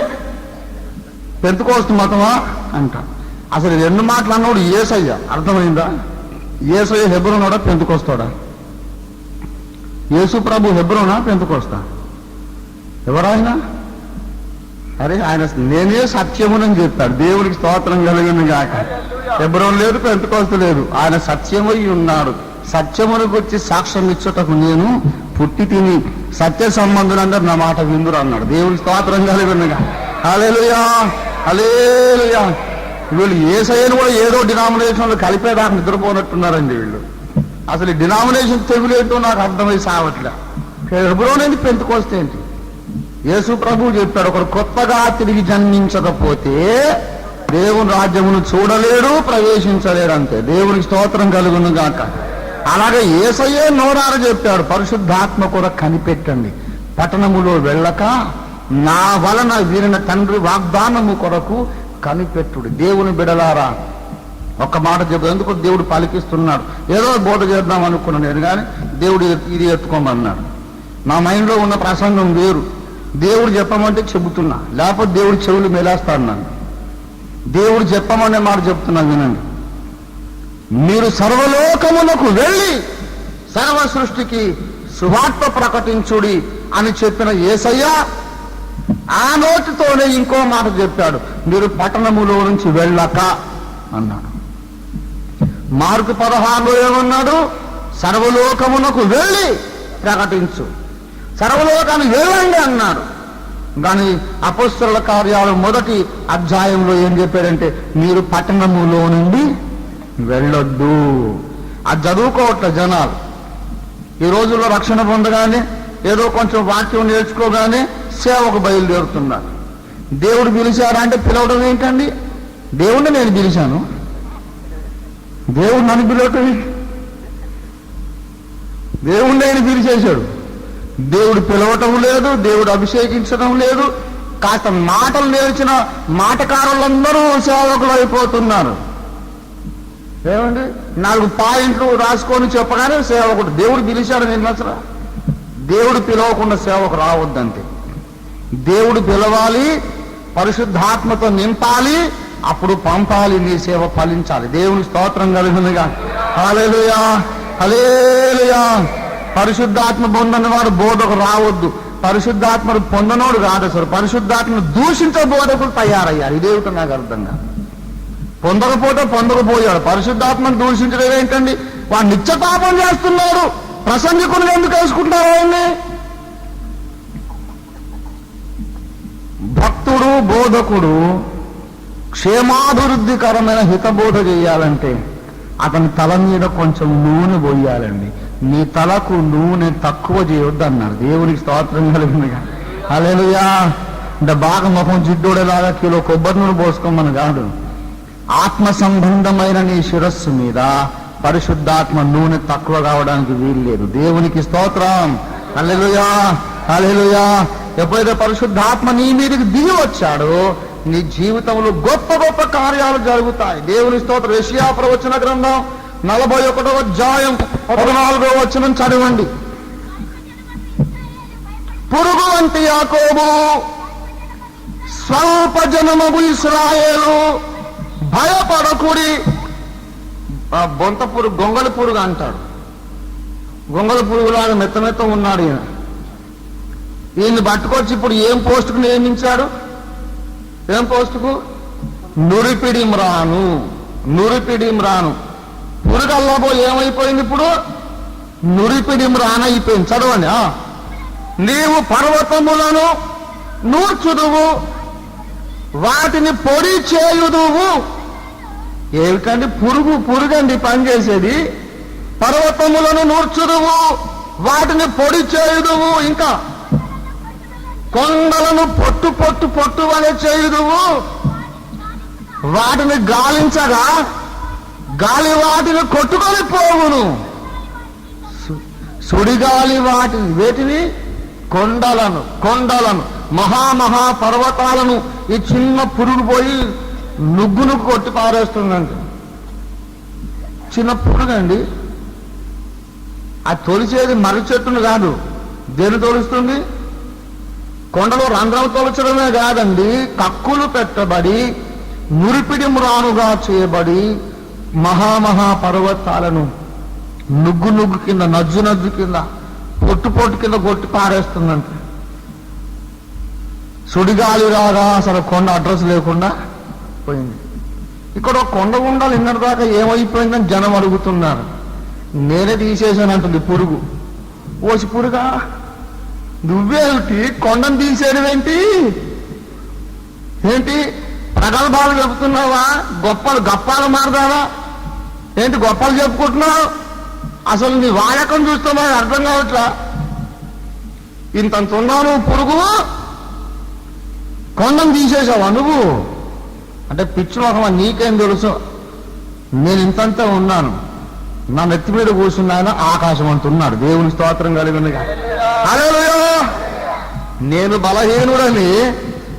పెంతెకొస్తు మతమా అంటారు. అసలు ఈ రెండు మాటలు అన్నవాడు యేసయ్య. అర్థమైందా? యేసయ్య హెబ్రోనోడా పెంతెకొస్తాడా? యేసు ప్రభు హెబ్రోనా పెంతెకొస్తా? ఎవరాయన? అరే ఆయన నేనే సత్యమునని చెప్పాడు. దేవునికి స్తోత్రం కలిగింది గాక. హెబ్రోన్ లేదు, పెంతెకొస్తు లేదు, ఆయన సత్యమై ఉన్నాడు. సత్యమునకు వచ్చి సాక్ష్యం ఇచ్చుటకు నేను పుట్టి తిని సత్య సంబంధులందరూ నా మాట విందురు అన్నాడు. దేవుని స్తోత్రం కలిగినగా. హల్లెలూయా, హల్లెలూయా. వీళ్ళు యేసయ్యను కూడా ఏదో డినామినేషన్లో కలిపేదాకా నిద్రపోనట్టున్నారండి వీళ్ళు. అసలు ఈ డినామినేషన్ తెగులేంటో నాకు అర్థమై సావట్లే. హెబ్రోనేంటి, పెంతెకోస్తు ఏంటి? యేసు ప్రభువు చెప్పాడు, ఒకడు కొత్తగా తిరిగి జన్మించకపోతే దేవుని రాజ్యమును చూడలేడు, ప్రవేశించలేడు అంతే. దేవునికి స్తోత్రం కలుగును గాక. అలాగే యేసయ్యే నోరార చెప్పాడు, పరిశుద్ధాత్మ కూడా కనిపెట్టండి, పట్టణములో వెళ్ళక నా వలన వీరిన తండ్రి వాగ్దానము కొరకు కనిపెట్టుడు. దేవుని బిడలారా, ఒక్క మాట చెప్పు. ఎందుకు దేవుడు పలికిస్తున్నాడు? ఏదో బోధ చేద్దాం అనుకున్నాను నేను, కానీ దేవుడు ఇది ఎత్తుకోమన్నాడు. నా మైండ్లో ఉన్న ప్రసంగం వేరు. దేవుడు చెప్పమంటే చెబుతున్నా, లేకపోతే దేవుడు చెవులు మేలేస్తాడు నన్ను. దేవుడు చెప్పమనే మాట చెప్తున్నాను, వినండి. మీరు సర్వలోకమునకు వెళ్ళి సర్వ సృష్టికి సువార్త ప్రకటించుడి అని చెప్పిన యేసయ్య ఆ నోటితోనే ఇంకో మాట చెప్పాడు, మీరు పట్టణములో నుంచి వెళ్ళక అన్నాడు. మార్కు 16లో ఏమన్నాడు? సర్వలోకమునకు వెళ్ళి ప్రకటించు, సర్వలోకానికి వెళ్ళండి అన్నాడు. కానీ అపొస్తలుల కార్యాలు 1వ అధ్యాయంలో ఏం చెప్పాడంటే, మీరు పట్టణములో నుండి వెళ్ళొద్దు. అది చదువుకోవట్ల జనాలు. ఈ రోజుల్లో రక్షణ పొందగానే ఏదో కొంచెం వాక్యం నేర్చుకోగానే సేవకు బయలుదేరుతున్నారు. దేవుడు పిలిచారంటే పిలవడం ఏంటండి? దేవుణ్ణి నేను పిలిచాను, దేవుడు నన్ను పిలవటం ఏంటి? దేవుణ్ణి ఆయన పిలిచేశాడు. దేవుడు పిలవటం లేదు, దేవుడు అభిషేకించడం లేదు. కాస్త మాటలు నేర్చిన మాటకారులందరూ సేవకులు అయిపోతున్నారు. ఏమండి, 4 పాయింట్లు రాసుకొని చెప్పగానే సేవకుడు. దేవుడు పిలిచాడు నేను అసలు. దేవుడు పిలవకుండా సేవకు రావద్దంతే. దేవుడు పిలవాలి, పరిశుద్ధాత్మతో నింపాలి, అప్పుడు పంపాలి, నీ సేవ ఫలించాలి. దేవుని స్తోత్రం కలుగునుగా. హల్లెలూయా, హల్లెలూయా. పరిశుద్ధాత్మ పొందని వాడు బోధకు రావద్దు. పరిశుద్ధాత్మను పొందనోడు కాదు అసలు. పరిశుద్ధాత్మను దూషించే బోధకులు తయారయ్యారు. ఇదేమిటో నాకు అర్థం కాదు. పొందకపోయాడు. పరిశుద్ధాత్మను దూషించడం ఏంటండి? వాడు నిత్యపాపం చేస్తున్నారు. ప్రసంగికులు ఎందుకు వేసుకుంటారు ఆయన్ని? భక్తుడు, బోధకుడు క్షేమాభివృద్ధికరమైన హితబోధ చేయాలంటే అతని తల మీద కొంచెం నూనె పోయాలండి. నీ తలకు నూనె తక్కువ చేయొద్దు అన్నారు. దేవునికి స్తోత్రం కలిగిందిగా. హల్లెలూయా. అంటే బాగా ముఖం జిడ్డోడేలాగా కిలో కొబ్బరి నూనె పోసుకోమని కాదు. ఆత్మ సంబంధమైన నీ శిరస్సు మీద పరిశుద్ధాత్మ నూనె తక్కువ కావడానికి వీలు లేదు. దేవునికి స్తోత్రం. హల్లెలూయా, హల్లెలూయా. ఎప్పుడైతే పరిశుద్ధాత్మ నీ మీదకి దిగి వచ్చాడో నీ జీవితంలో గొప్ప గొప్ప కార్యాలు జరుగుతాయి. దేవుని స్తోత్రం. యెషయా ప్రవచన గ్రంథం 41వ అధ్యాయం 14వ వచనం చదవండి. పురుగు వంటి యాకోబు, స్వల్ప జనమగు ఇశ్రాయేలు, భయపడకుడి. బొంత పురుగు, గొంగళి పురుగు అంటాడు. గొంగళి పురుగులాగా మెత్త మెత్త ఉన్నాడు ఈయన. ఈయన్ని పట్టుకొచ్చి ఇప్పుడు ఏం పోస్టుకు నియమించాడు? ఏం పోస్టుకు? నురిపిడిమ్రాను. నురిపిడిమ్రాను. పురుగల్లాబో ఏమైపోయింది? ఇప్పుడు నురిపిడిమ్రాన్ అయిపోయింది. చదవండి. నీవు పర్వతములను నూర్చుదువు, వాటిని పొడి చేయుదువు. ఏమిటండి? పురుగండి పనిచేసేది. పర్వతములను నూర్చుదువు, వాటిని పొడి చేయుదువు. ఇంకా కొండలను పొట్టు వలె చేయుదువు. వాటిని గాలించగా గాలి వాటిని కొట్టుకొని పోవును. సుడిగాలి వేటిని? కొండలను మహామహా పర్వతాలను ఈ చిన్న పురుగు పోయి నుగ్గును కొట్టి పారేస్తుందండి. చిన్న పురుగండి. అది తొలిచేది మర్రి చెట్టును కాదు. దేని తొలుస్తుంది? కొండలో రంధ్రం తొలచడమే కాదండి, కక్కులు పెట్టబడి నురిపిడిమ్రానుగా చేయబడి మహామహా పర్వతాలను నుగ్గు కింద, నజ్జు కింద, పొట్టు కింద కొట్టి పారేస్తుందంట. సుడిగాలి రాగా అసలు కొండ అడ్రస్ లేకుండా పోయింది. ఇక్కడ కొండ ఉండాలి. ఇన్నర దాకా ఏమైపోయిందని జనం అడుగుతున్నారు. నేనే తీసేసానంటుంది పురుగు. ఓసి పురుగా, నువ్వేమిటి కొండను తీసేయడం ఏంటి? ఏంటి ప్రగల్భాలు చెబుతున్నావా? గొప్పలు మారదావా ఏంటి? గొప్పలు చెప్పుకుంటున్నావు? అసలు నీ వాడకం చూస్తున్నా అర్థం కావట్లా. ఇంతంత ఉన్నావు పురుగు, కొండను తీసేసావా నువ్వు? అంటే పిచ్చి మొహమా, నీకేం తెలుసు? నేను ఇంతంతా ఉన్నాను, నా నెత్తి మీద కూర్చున్నాయన ఆకాశం అంటున్నాడు. దేవుని స్తోత్రం కలిగింది. హల్లెలూయా. నేను బలహీనుడని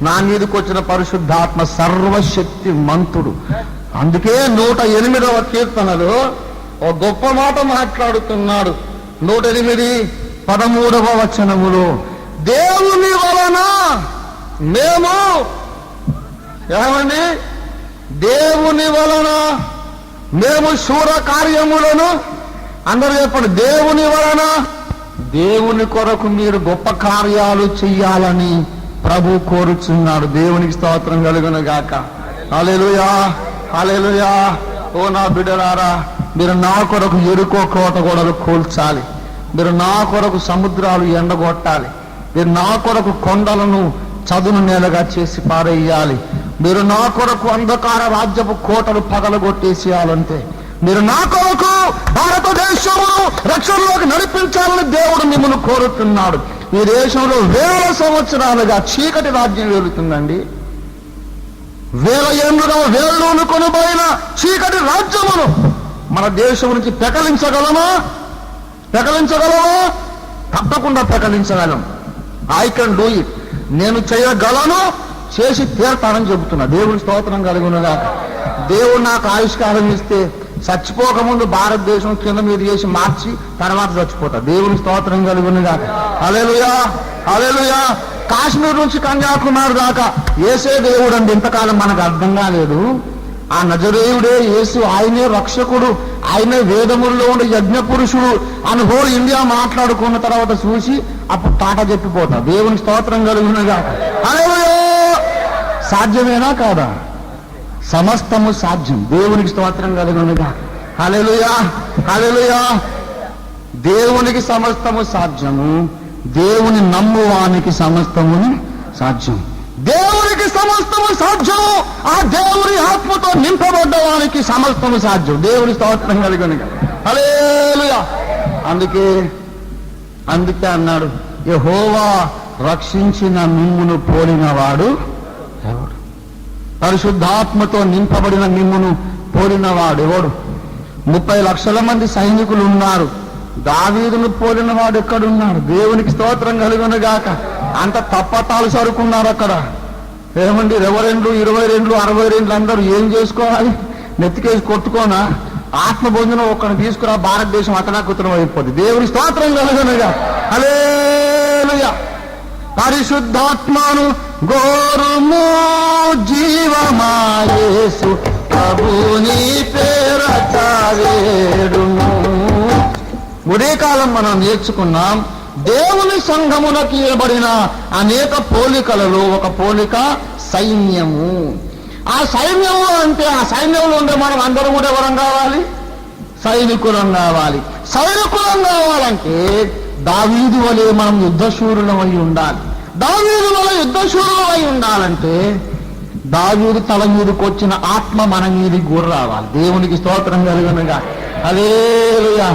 నా మీదకి వచ్చిన పరిశుద్ధాత్మ సర్వశక్తి మంతుడు. అందుకే 108వ కీర్తనలో ఒక గొప్ప మాట మాట్లాడుతున్నాడు. 108 13వ వచనములో, దేవుని వలన మేము, ఏమండి, దేవుని వలన మేము శూర కార్యములను, అందరూ చెప్పండి, దేవుని వలన, దేవుని కొరకు మీరు గొప్ప కార్యాలు చెయ్యాలని ప్రభు కోరుచున్నాడు. దేవునికి స్తోత్రం కలుగును గాక. హల్లెలూయా, హల్లెలూయా. ఓ నా బిడ్డలారా, మీరు నా కొరకు ఎరుకో కోట గోడలు కూల్చాలి, మీరు నా కొరకు సముద్రాలు ఎండగొట్టాలి, మీరు నా కొరకు కొండలను చదును నేలగా చేసి పారేయాలి, మీరు నా కొరకు అంధకార రాజ్యపు కోటలు పగలగొట్టేసేయాలంటే, మీరు నా కొరకు భారతదేశమును రక్షణలోకి నడిపించాలని దేవుడు మిమ్మల్ని కోరుతున్నాడు. ఈ దేశంలో 1000 సంవత్సరాలుగా చీకటి రాజ్యం వెళుతుందండి. 1000 ఏళ్ళుగా వేళ్ళు కొనుబోయిన చీకటి రాజ్యమును మన దేశం నుంచి పెకలించగలమా? తప్పకుండా పెకలించగలం. I can do it. నేను చేయగలను, చేసి తీరతానని చెబుతున్నా. దేవుని స్తోత్రం కలుగునుగా. దేవుడు నాకు ఆవిష్కారం ఇస్తే చచ్చిపోకముందు భారతదేశం కింద మీద చేసి మార్చి తర్వాత చచ్చిపోతా. దేవుని స్తోత్రం కలుగునుగా. హల్లెలూయా, హల్లెలూయా. కాశ్మీర్ నుంచి కన్యాకుమారి దాకా యేసే దేవుడు అండి. ఇంతకాలం మనకు అర్థం కాలేదు. ఆ నజరేయుడే యేసు, ఆయనే రక్షకుడు, ఆయనే వేదముల్లో ఉండే యజ్ఞ పురుషుడు అని హోల్ ఇండియా మాట్లాడుకున్న తర్వాత చూసి అప్పుడు టాటా చెప్పిపోతా. దేవుని స్తోత్రం కలుగునుగా. హల్లెలూయా. సాధ్యమేనా కాదా? సమస్తము సాధ్యం. దేవునికి స్తోత్రం కలుగునుగా. హల్లెలూయా, హల్లెలూయా. దేవునికి సమస్తము సాధ్యము, దేవుని నమ్మువానికి సమస్తమును సాధ్యం. దేవునికి సమస్తము సాధ్యము, ఆ దేవుని ఆత్మతో నింపబడ్డవానికి సమస్తము సాధ్యం. దేవుని స్తోత్రం కలుగునుగా. హల్లెలూయా. అందుకే అన్నాడు, యెహోవా రక్షించిన మిమ్మును పోలినవాడు ఎవడు? పరిశుద్ధాత్మతో నింపబడిన మిమ్మును పోలినవాడు ఎవడు? 30 లక్షల మంది సైనికులు ఉన్నారు. దావీదును పోలిన వాడు ఎక్కడున్నాడు? దేవునికి స్తోత్రం కలుగునుగాక. అంత తప్పతాలు సరుకున్నారు అక్కడ. ఏమండి, రెవరెండ్లు 22 62 అందరూ ఏం చేసుకోవాలి? నెత్తికేసి కొట్టుకోనా? ఆత్మ భోజనం ఒక్కడిని తీసుకురా, భారతదేశం అతనాకుతనం అయిపోద్ది. దేవుని స్తోత్రం కలుగునుగా. హల్లెలూయా. పరిశుద్ధాత్మను గోరుము జీవమా యేసు ప్రభుని పేరట వేడుము. ఉదయకాలం మనం నేర్చుకున్నాం, దేవుని సంఘమునకు ఇవ్వబడిన అనేక పోలికలలో ఒక పోలిక సైన్యము. ఆ సైన్యము అంటే, ఆ సైన్యంలో ఉండే మనం అందరూ కూడా ఎవరం కావాలి? సైనికులం కావాలి. సైనికులం కావాలంటే దావీదు వలె మనం యుద్ధశూరులం అయి ఉండాలి. దావీదు వలె యుద్ధశూరులం అయి ఉండాలంటే దావీదు తల మీదకి వచ్చిన ఆత్మ మన మీదకి కూడా రావాలి. దేవునికి స్తోత్రం కలుగునుగా. హల్లెలూయా.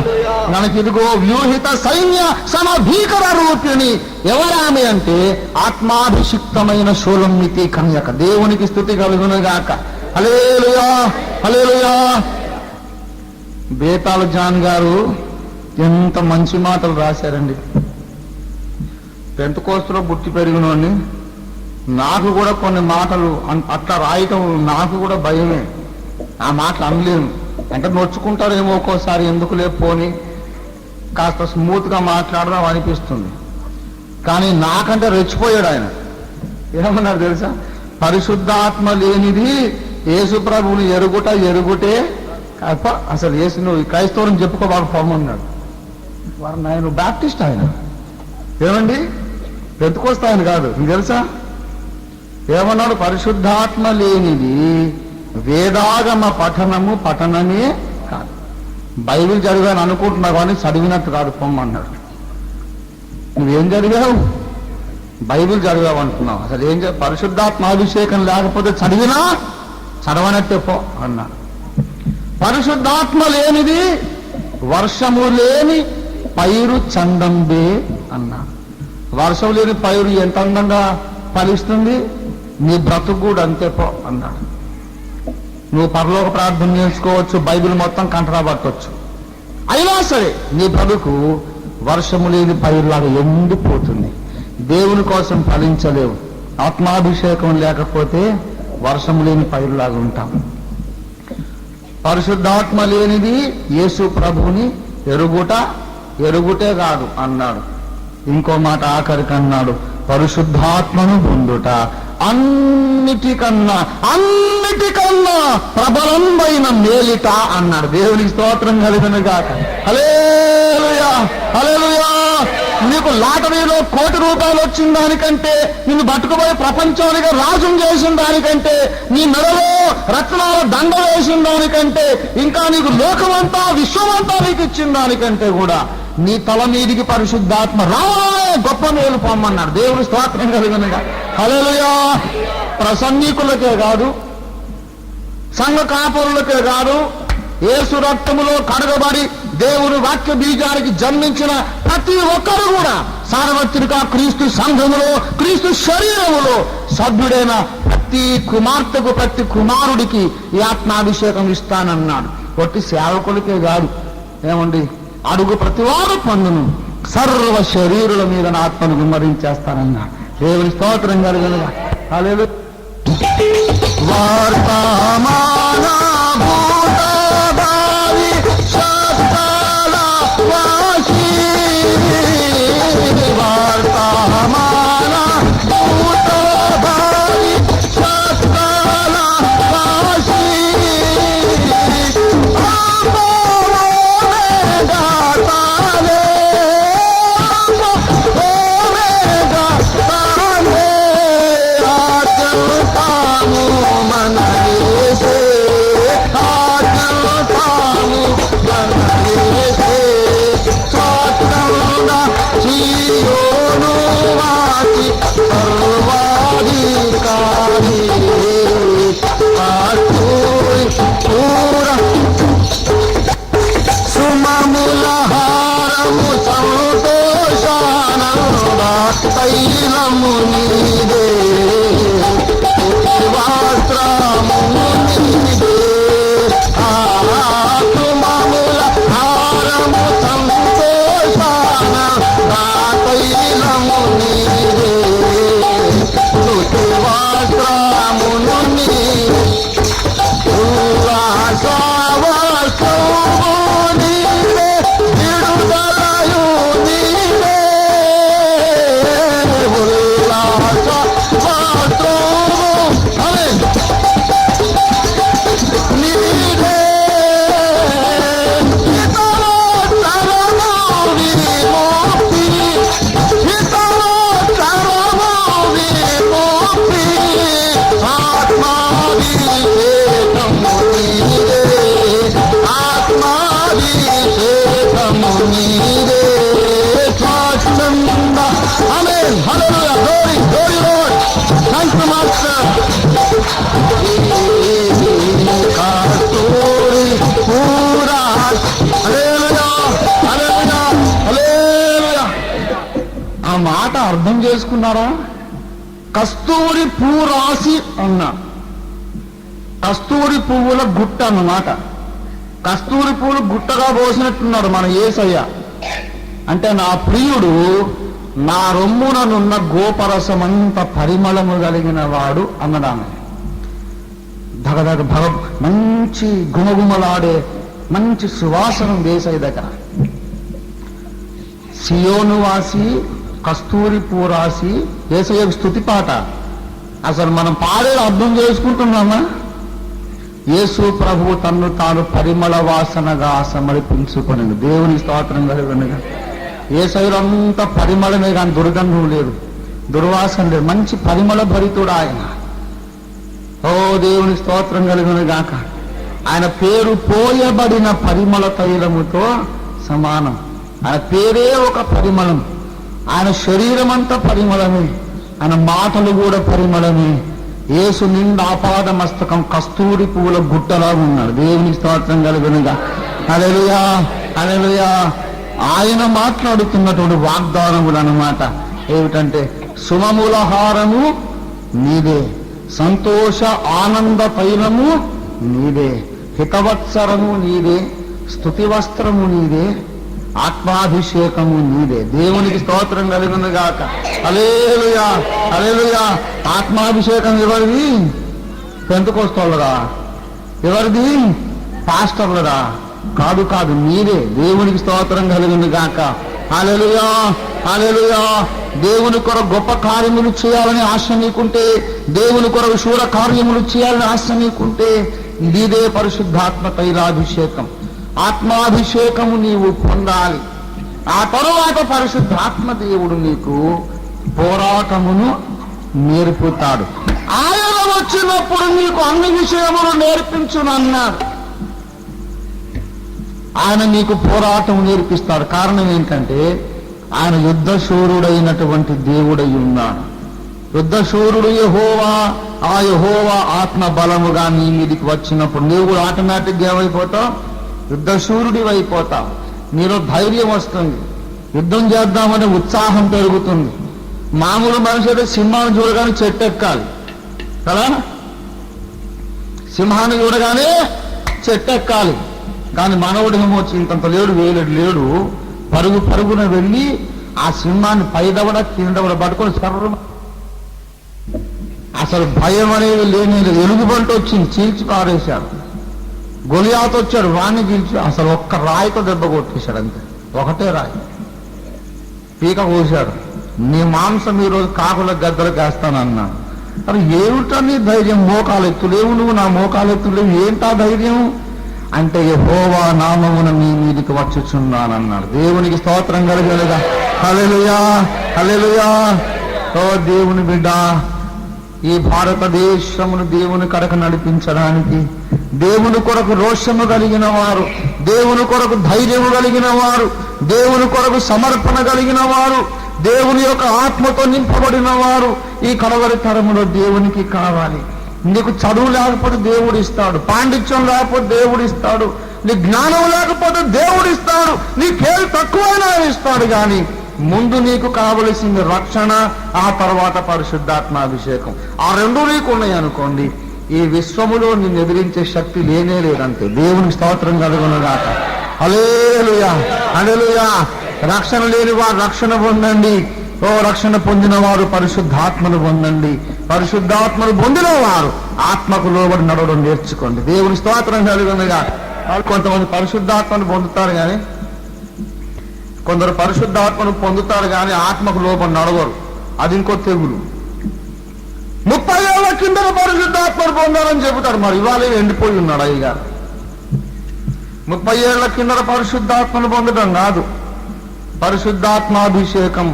మనకిదిగో వ్యూహిత సైన్య సమభీకర రూపిణి ఎవరామె అంటే ఆత్మాభిషిక్తమైన షోలమ్మితి కన్యక. దేవునికి స్తుతి కలుగునుగాక. హల్లెలూయా, హల్లెలూయా. బేతాళ జాన్ గారు ఎంత మంచి మాటలు రాశారండి. పెంతెకోస్తులో పుట్టి పెరిగినోని, నాకు కూడా కొన్ని మాటలు అట్లా రాయటం నాకు కూడా భయమే. ఆ మాటలు అనలేను. అంటే నొచ్చుకుంటారేమో ఒక్కోసారి, ఎందుకు లేకపోని కాస్త స్మూత్గా మాట్లాడదాం అనిపిస్తుంది. కానీ నాకంటే రెచ్చిపోయాడు ఆయన. ఏమన్నారు తెలుసా? పరిశుద్ధాత్మ లేనిది యేసు ప్రభువుని ఎరుగుటే అసలు యేసు నువ్వు క్రైస్తవుని చెప్పుకోబాకు పొమ్మన్నాడు. వారు ఆయన బాప్టిస్ట్, ఆయన ఏమండి పెంతెకోస్తు ఆయన కాదు. నీకు తెలుసా ఏమన్నాడు? పరిశుద్ధాత్మ లేనిది వేదాగమ పఠనమే కాదు. బైబిల్ చదివాను అనుకుంటున్నా కానీ చదివినట్టు కాదు పొమ్మన్నాడు. నువ్వేం చదివావు? బైబిల్ చదివావు అంటున్నావు. అసలు ఏం పరిశుద్ధాత్మాభిషేకం లేకపోతే చదివినా చదవనట్టే పో అన్నాడు. పరిశుద్ధాత్మ లేనిది వర్షము లేని పైరు చందంబే అన్నాడు. వర్షం లేని పైరు ఎంత అందంగా ఫలిస్తుంది, నీ బ్రతుకు కూడా అంతే పో అన్నాడు. నువ్వు పరలోక ప్రార్థన నేర్చుకోవచ్చు, బైబిల్ మొత్తం కంటరా పట్టవచ్చు, అయినా సరే నీ బ్రతుకు వర్షము లేని పైరులాగా ఎండిపోతుంది. దేవుని కోసం ఫలించలేవు. ఆత్మాభిషేకం లేకపోతే వర్షము లేని పైరులాగా ఉంటాం. పరిశుద్ధాత్మ లేనిది యేసు ప్రభువుని ఎరుగుటే కాదు అన్నాడు. ఇంకో మాట ఆఖరికి అన్నాడు, పరిశుద్ధాత్మను పొందుట అన్నిటికన్నా ప్రబలమైన మేలిట అన్నాడు. దేవునికి స్తోత్రం కలుగును గాక. హల్లెలూయా, హల్లెలూయా. నీకు లాటరీలో 1 కోటి రూపాయలు వచ్చిన దానికంటే, నిన్ను పట్టుకుపోయి ప్రపంచానికి రాజును చేసిన దానికంటే, నీ మెడలో రత్నాల దండ వేసిన దానికంటే, ఇంకా నీకు లోకమంతా విశ్వమంతా నీకు ఇచ్చిన దానికంటే కూడా నీ తల మీదికి పరిశుద్ధాత్మ రావాలే గొప్ప మేలు పొమ్మన్నాడు. దేవుని స్తోత్రం కలిగినగా. హల్లెలూయా. ప్రసంగికులకే కాదు, సంఘ కాపురులకే కాదు, యేసు రక్తములో కడగబడి దేవుని వాక్య బీజానికి జన్మించిన ప్రతి ఒక్కరు కూడా సార్వత్రిక క్రీస్తు సంఘములో, క్రీస్తు శరీరములో సభ్యుడైన ప్రతి కుమార్తెకు, ప్రతి కుమారుడికి ఈ ఆత్మాభిషేకం ఇస్తానన్నాడు. ఒట్టి సేవకులకే కాదు, ఏమండి, అడుగు ప్రతివారు పొందును, సర్వ శరీరుల మీద నా ఆత్మను గుమ్మరించేస్తానన్నాడు. దేవుని స్తోత్రం కలుగునుగా. హల్లెలూయా. వర్తమాన భూతభావి సకల వాసి, వర్తమాన భూతభావి సకల వాసి, తైలము నీదే, వస్త్రము నీదే, ఆత్మముల హారము సంతోషాన తైలము నీదే, వస్త్రమును నీదే, ఆ మాట అర్థం చేసుకున్నారా? కస్తూరి పువ్వు రాసి అన్నా, కస్తూరి పువ్వుల గుట్ట అన్నమాట. కస్తూరి పువ్వులు గుట్టగా పోసినట్టున్నాడు మన యేసయ్య. అంటే నా ప్రియుడు నా రొమ్ముననున్న గోపరసమంత పరిమళము కలిగిన వాడు అన్నదాన్ని. దగదగ మంచి గుమగుమలాడే మంచి సువాసనం యేసయ్య దగ్గర. సియోను వాసి కస్తూరి పువ్వు రాసి యేసయ్యకు స్తుతి పాట. అసలు మనం పాడేది అర్థం చేసుకుంటున్నామా? యేసు ప్రభువు తన్ను తాను పరిమళ వాసనగా సమర్పించుకొని, దేవుని స్తోత్రం కలుగునుగా. యేసయ్యలో అంత పరిమళమే కానీ దుర్గంధం లేదు, దుర్వాసన లేదు, మంచి పరిమళ భరితుడు ఆయన. ఓ దేవుని స్తోత్రం కలుగును గాక. ఆయన పేరు పోయబడిన పరిమళ తైలముతో సమానం. ఆయన పేరే ఒక పరిమళం. ఆయన శరీరం అంతా పరిమళమే, ఆయన మాటలు కూడా పరిమళమే. యేసు నిండా ఆపాద మస్తకం కస్తూరి పూల గుట్టలా ఉన్నాడు. దేవునికి స్తోత్రం కలుగునుగా. హల్లెలూయా, హల్లెలూయా. ఆయన మాట్లాడుతున్నటువంటి వాగ్దానములు అన్నమాట ఏమిటంటే, సుమముల హారము నీదే, సంతోష ఆనంద తైలము నీదే, హితవత్సరము నీదే, స్తుతి వస్త్రము నీదే, ఆత్మాభిషేకము నీదే. దేవునికి స్తోత్రం కలుగునుగాక. హల్లెలూయా, హల్లెలూయా. ఆత్మాభిషేకం ఎవరిది? పెంతెకొస్తోళ్ళదా? ఎవరిది? పాస్టర్లదా? కాదు కాదు, మీరే. దేవునికి స్తోత్రం కలుగునుగాక. హల్లెలూయా, హల్లెలూయా. దేవుని కొరకు గొప్ప కార్యములు చేయాలని ఆశ నీకుంటే, దేవుని కొరకు శూర కార్యములు చేయాలని ఆశ నీకుంటే, ఇదే పరిశుద్ధాత్మ తైలాభిషేకం, ఆత్మాభిషేకము నీవు పొందాలి. ఆ తరువాత పరిశుద్ధాత్మ దేవుడు నీకు పోరాటమును నేర్పుతాడు. ఆయన వచ్చినప్పుడు నీకు అన్ని విషయములు నేర్పించునన్నాడు. ఆయన నీకు పోరాటం నేర్పిస్తాడు. కారణం ఏంటంటే, ఆయన యుద్ధశూరుడైనటువంటి దేవుడై ఉన్నాడు. యుద్ధశూరుడు యెహోవా. ఆ యెహోవా ఆత్మ బలముగా నీ మీదికి వచ్చినప్పుడు నీవు కూడా ఆటోమేటిక్గా ఏమైపోతావు? యుద్ధశూరుడి అయిపోతావు. నీలో ధైర్యం వస్తుంది, యుద్ధం చేద్దామనే ఉత్సాహం పెరుగుతుంది. మామూలు మనిషి అయితే సింహాన్ని చూడగానే చెట్టు ఎక్కాలి కదా, సింహాన్ని చూడగానే చెట్టు ఎక్కాలి. కానీ మనవుడు ఏమొచ్చి ఇంతంత లేడు, వేలేడు లేడు, పరుగు పరుగున వెళ్ళి ఆ సింహాన్ని పైదవడ కిందవడ పట్టుకొని సర్ర. అసలు భయం అనేది లేని ఎలుగుబంటి వచ్చింది, చీల్చి పారేశాడు. గొలియాత్ వచ్చాడు, వాణ్ణి చీల్చి అసలు ఒక్క రాయితో దెబ్బ కొట్టేశాడు. అంతే, ఒకటే రాయి పీక కోశాడు. నీ మాంసం ఈరోజు కాకుల గద్దలకు వేస్తానన్నాను. అది ఏమిటని ధైర్యం? మోకాలు ఎత్తులేవు నువ్వు, నా మోకాలు ఎత్తులేవు, ఏంటా ధైర్యం అంటే, యెహోవా నామమున నీ మీదికి వచ్చుచున్నానన్నాడు. దేవునికి స్తోత్రం కలుగునుగా. హల్లెలూయా, హల్లెలూయా. ఓ దేవుని బిడ్డ, ఈ భారతదేశమును దేవుని కడకు నడిపించడానికి దేవుని కొరకు రోషము కలిగిన వారు, దేవుని కొరకు ధైర్యము కలిగిన వారు, దేవుని కొరకు సమర్పణ కలిగిన వారు, దేవుని యొక్క ఆత్మతో నింపబడిన వారు ఈ కడవరి తరములో దేవునికి కావాలి. నీకు చదువు లేకపోతే దేవుడు ఇస్తాడు, పాండిత్యం లేకపోతే దేవుడు ఇస్తాడు, నీ జ్ఞానం లేకపోతే దేవుడు ఇస్తాడు, నీకేం తక్కువైనా ఇస్తాడు. కానీ ముందు నీకు కావలసింది రక్షణ, ఆ తర్వాత పరిశుద్ధాత్మాభిషేకం. ఆ రెండు నీకు ఉన్నాయి అనుకోండి, ఈ విశ్వములో నిన్ను ఎదిరించే శక్తి లేనే లేదంతే. దేవునికి స్తోత్రం కలుగునుగాక. హల్లెలూయా, హల్లెలూయా. రక్షణ లేని వారు రక్షణ పొందండి. ఓ రక్షణ పొందిన వారు పరిశుద్ధాత్మను పొందండి. పరిశుద్ధాత్మను పొందిన వారు ఆత్మకు లోబడి నడవడం నేర్చుకోండి. దేవుని స్తోత్రం కలుగునుగాక. కొంతమంది పరిశుద్ధాత్మను పొందుతారు కానీ, కొందరు పరిశుద్ధాత్మను పొందుతారు కానీ ఆత్మకు లోబడి నడవరు. అది ఇంకో తెగులు. 30 ఏళ్ల కింద పరిశుద్ధాత్మను పొందాలని చెబుతారు. మరి ఇవాళ ఎండిపోయి ఉన్నాడు అయ్యగారు. 30 ఏళ్ల కింద పరిశుద్ధాత్మను పొందడం కాదు, పరిశుద్ధాత్మాభిషేకం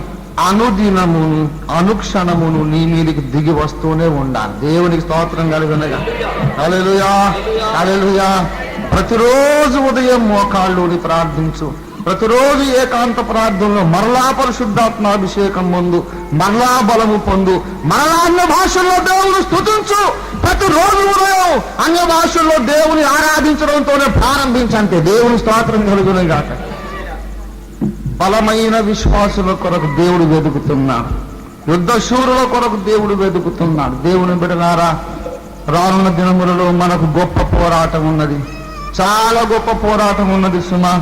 అనుదినమును అనుక్షణమును నీ మీదికి దిగి వస్తూనే ఉండాలి. దేవునికి స్తోత్రం కలుగునుగా. హల్లెలూయా, హల్లెలూయా. ప్రతిరోజు ఉదయం మోకాళ్ళుని ప్రార్థించు, ప్రతిరోజు ఏకాంత ప్రార్థనలో మరలా పరిశుద్ధాత్మాభిషేకం పొందు, మరలా బలము పొందు, మరలా అన్య భాషల్లో దేవుని స్తుతించు. ప్రతిరోజు ఉదయం అన్య భాషల్లో దేవుని ఆరాధించడంతోనే ప్రారంభించంటే దేవుని స్తోత్రం కలుగునుగాక. బలమైన విశ్వాసుల కొరకు దేవుడు వెతుకుతున్నాడు, యుద్ధశూరుల కొరకు దేవుడు వెతుకుతున్నాడు. దేవుని బిడ్డలారా, రానున్న దినములలో మనకు గొప్ప పోరాటం ఉన్నది, చాలా గొప్ప పోరాటం ఉన్నది. సుమా,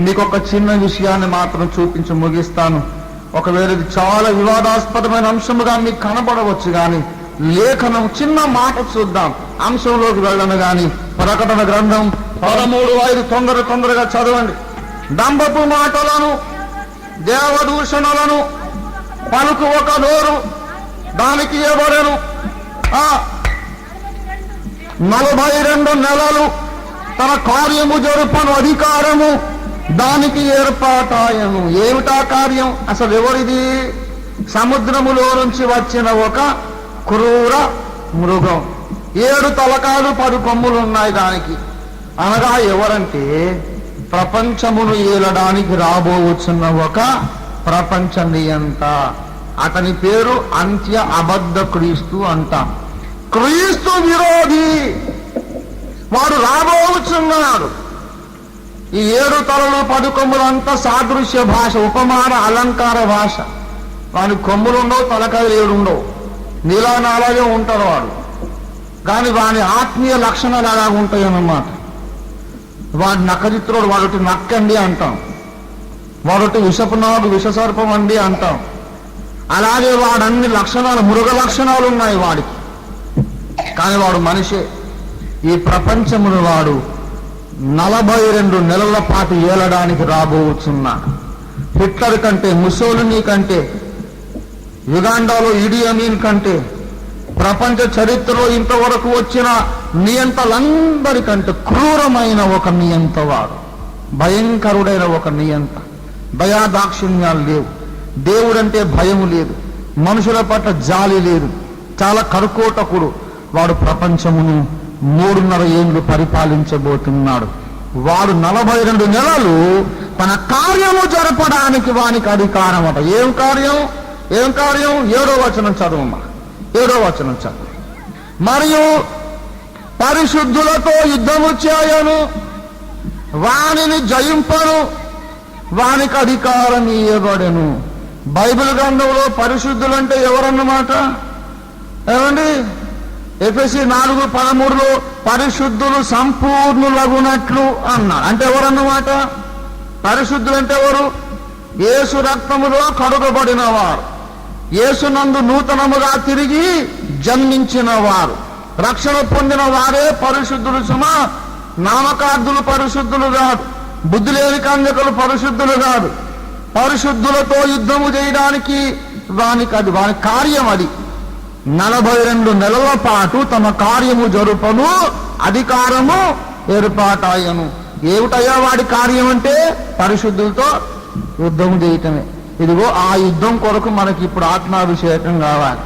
మీకు ఒక చిన్న విషయాన్ని మాత్రం చూపించి ముగిస్తాను. ఒకవేళ ఇది చాలా వివాదాస్పదమైన అంశముగా మీకు కనబడవచ్చు, కానీ లేఖనం చిన్న మాట చూద్దాం, అంశంలోకి వెళ్ళను. కానీ ప్రకటన గ్రంథం 13:5 తొందరగా చదవండి. డంబపు మాటలను దేవదూషణలను పలుకు ఒక నోరు, దానికి ఇవ్వబడెను 42 నెలలు తన కార్యము జరుపను అధికారము దానికి ఏర్పాటాయను. ఏమిటా కార్యం? అసలు ఎవరిది? సముద్రములో నుంచి వచ్చిన ఒక క్రూర మృగం. 7 తలకాలు 10 కొమ్ములు ఉన్నాయి దానికి. అనగా ఎవరంటే, ప్రపంచమును ఏలడానికి రాబోవచ్చున్న ఒక ప్రపంచ నియంత. అతని పేరు అంత్య అబద్ధ క్రీస్తు అంటాం. క్రీస్తు విరోధి వాడు రాబోచున్నాడు. ఈ 7 తలలు 10 కొమ్ములంతా సాదృశ్య భాష, ఉపమాన అలంకార భాష. వాని కొమ్ములు ఉండవు, తలకాయలు 7 ఉండవు. నీలా నాలాగే ఉంటాడు వాడు, కానీ వాని ఆత్మీయ లక్షణాలు అలాగ ఉంటాయి అన్నమాట. వాడి నక్కజిత్రుడు, వాడొకటి నక్కండి అంటాం, వాడొకటి విషపునాడు విషసర్పం అండి అంటాం. అలాగే వాడన్ని లక్షణాలు, మృగ లక్షణాలు ఉన్నాయి వాడికి, కానీ వాడు మనిషే. ఈ ప్రపంచమును వాడు 42 నెలల పాటు ఏలడానికి రాబోతున్నాడు. హిట్లర్ కంటే, ముసోలినీ కంటే, యుగాండాలో ఈడీ అమీన్ కంటే, ప్రపంచ చరిత్రలో ఇంతవరకు వచ్చిన నియంతలందరికంటే క్రూరమైన ఒక నియంతవాడు, భయంకరుడైన ఒక నియంత. దయాదాక్షిణ్యాలు లేవు, దేవుడంటే భయము లేదు, మనుషుల పట్ల జాలి లేదు, చాలా కరుకోటకుడు. వాడు ప్రపంచమును 3.5 ఏళ్ళు పరిపాలించబోతున్నాడు. వాడు 42 నెలలు తన కార్యము జరపడానికి వానికి అధికారం అట. ఏం కార్యం? 7వ వచనం చదువమ్మా, 7వ వచనం చదువు. మరియు పరిశుద్ధులతో యుద్ధము చేయను, వానిని జయింపను, వానికి అధికారం ఇవ్వబడెను. బైబిల్ గ్రంథంలో పరిశుద్ధులంటే ఎవరన్నమాట? ఏమండి? ఎఫెసీ 4:13లో పరిశుద్ధులు సంపూర్ణులగునట్లు అన్నాడు. అంటే ఎవరన్నమాట? పరిశుద్ధులంటే ఎవరు? యేసు రక్తములో కడుగబడిన వారు, యేసునందు నూతనముగా తిరిగి జన్మించిన వారు, రక్షణ పొందిన వారే పరిశుద్ధులు. సుమా, నామకార్థులు పరిశుద్ధులు కాదు, బుద్ధి లేని కన్యకలు పరిశుద్ధులు కాదు. పరిశుద్ధులతో యుద్ధము చేయడానికి వాని కార్యం అది. 42 నెలల పాటు తమ కార్యము జరుపను, అధికారము ఏర్పాటాయను. ఏమిటయ్యా వాడి కార్యం అంటే? పరిశుద్ధులతో యుద్ధము చేయటమే. ఇదిగో ఆ యుద్ధం కొరకు మనకి ఇప్పుడు ఆత్మాభిషేకం కావాలి.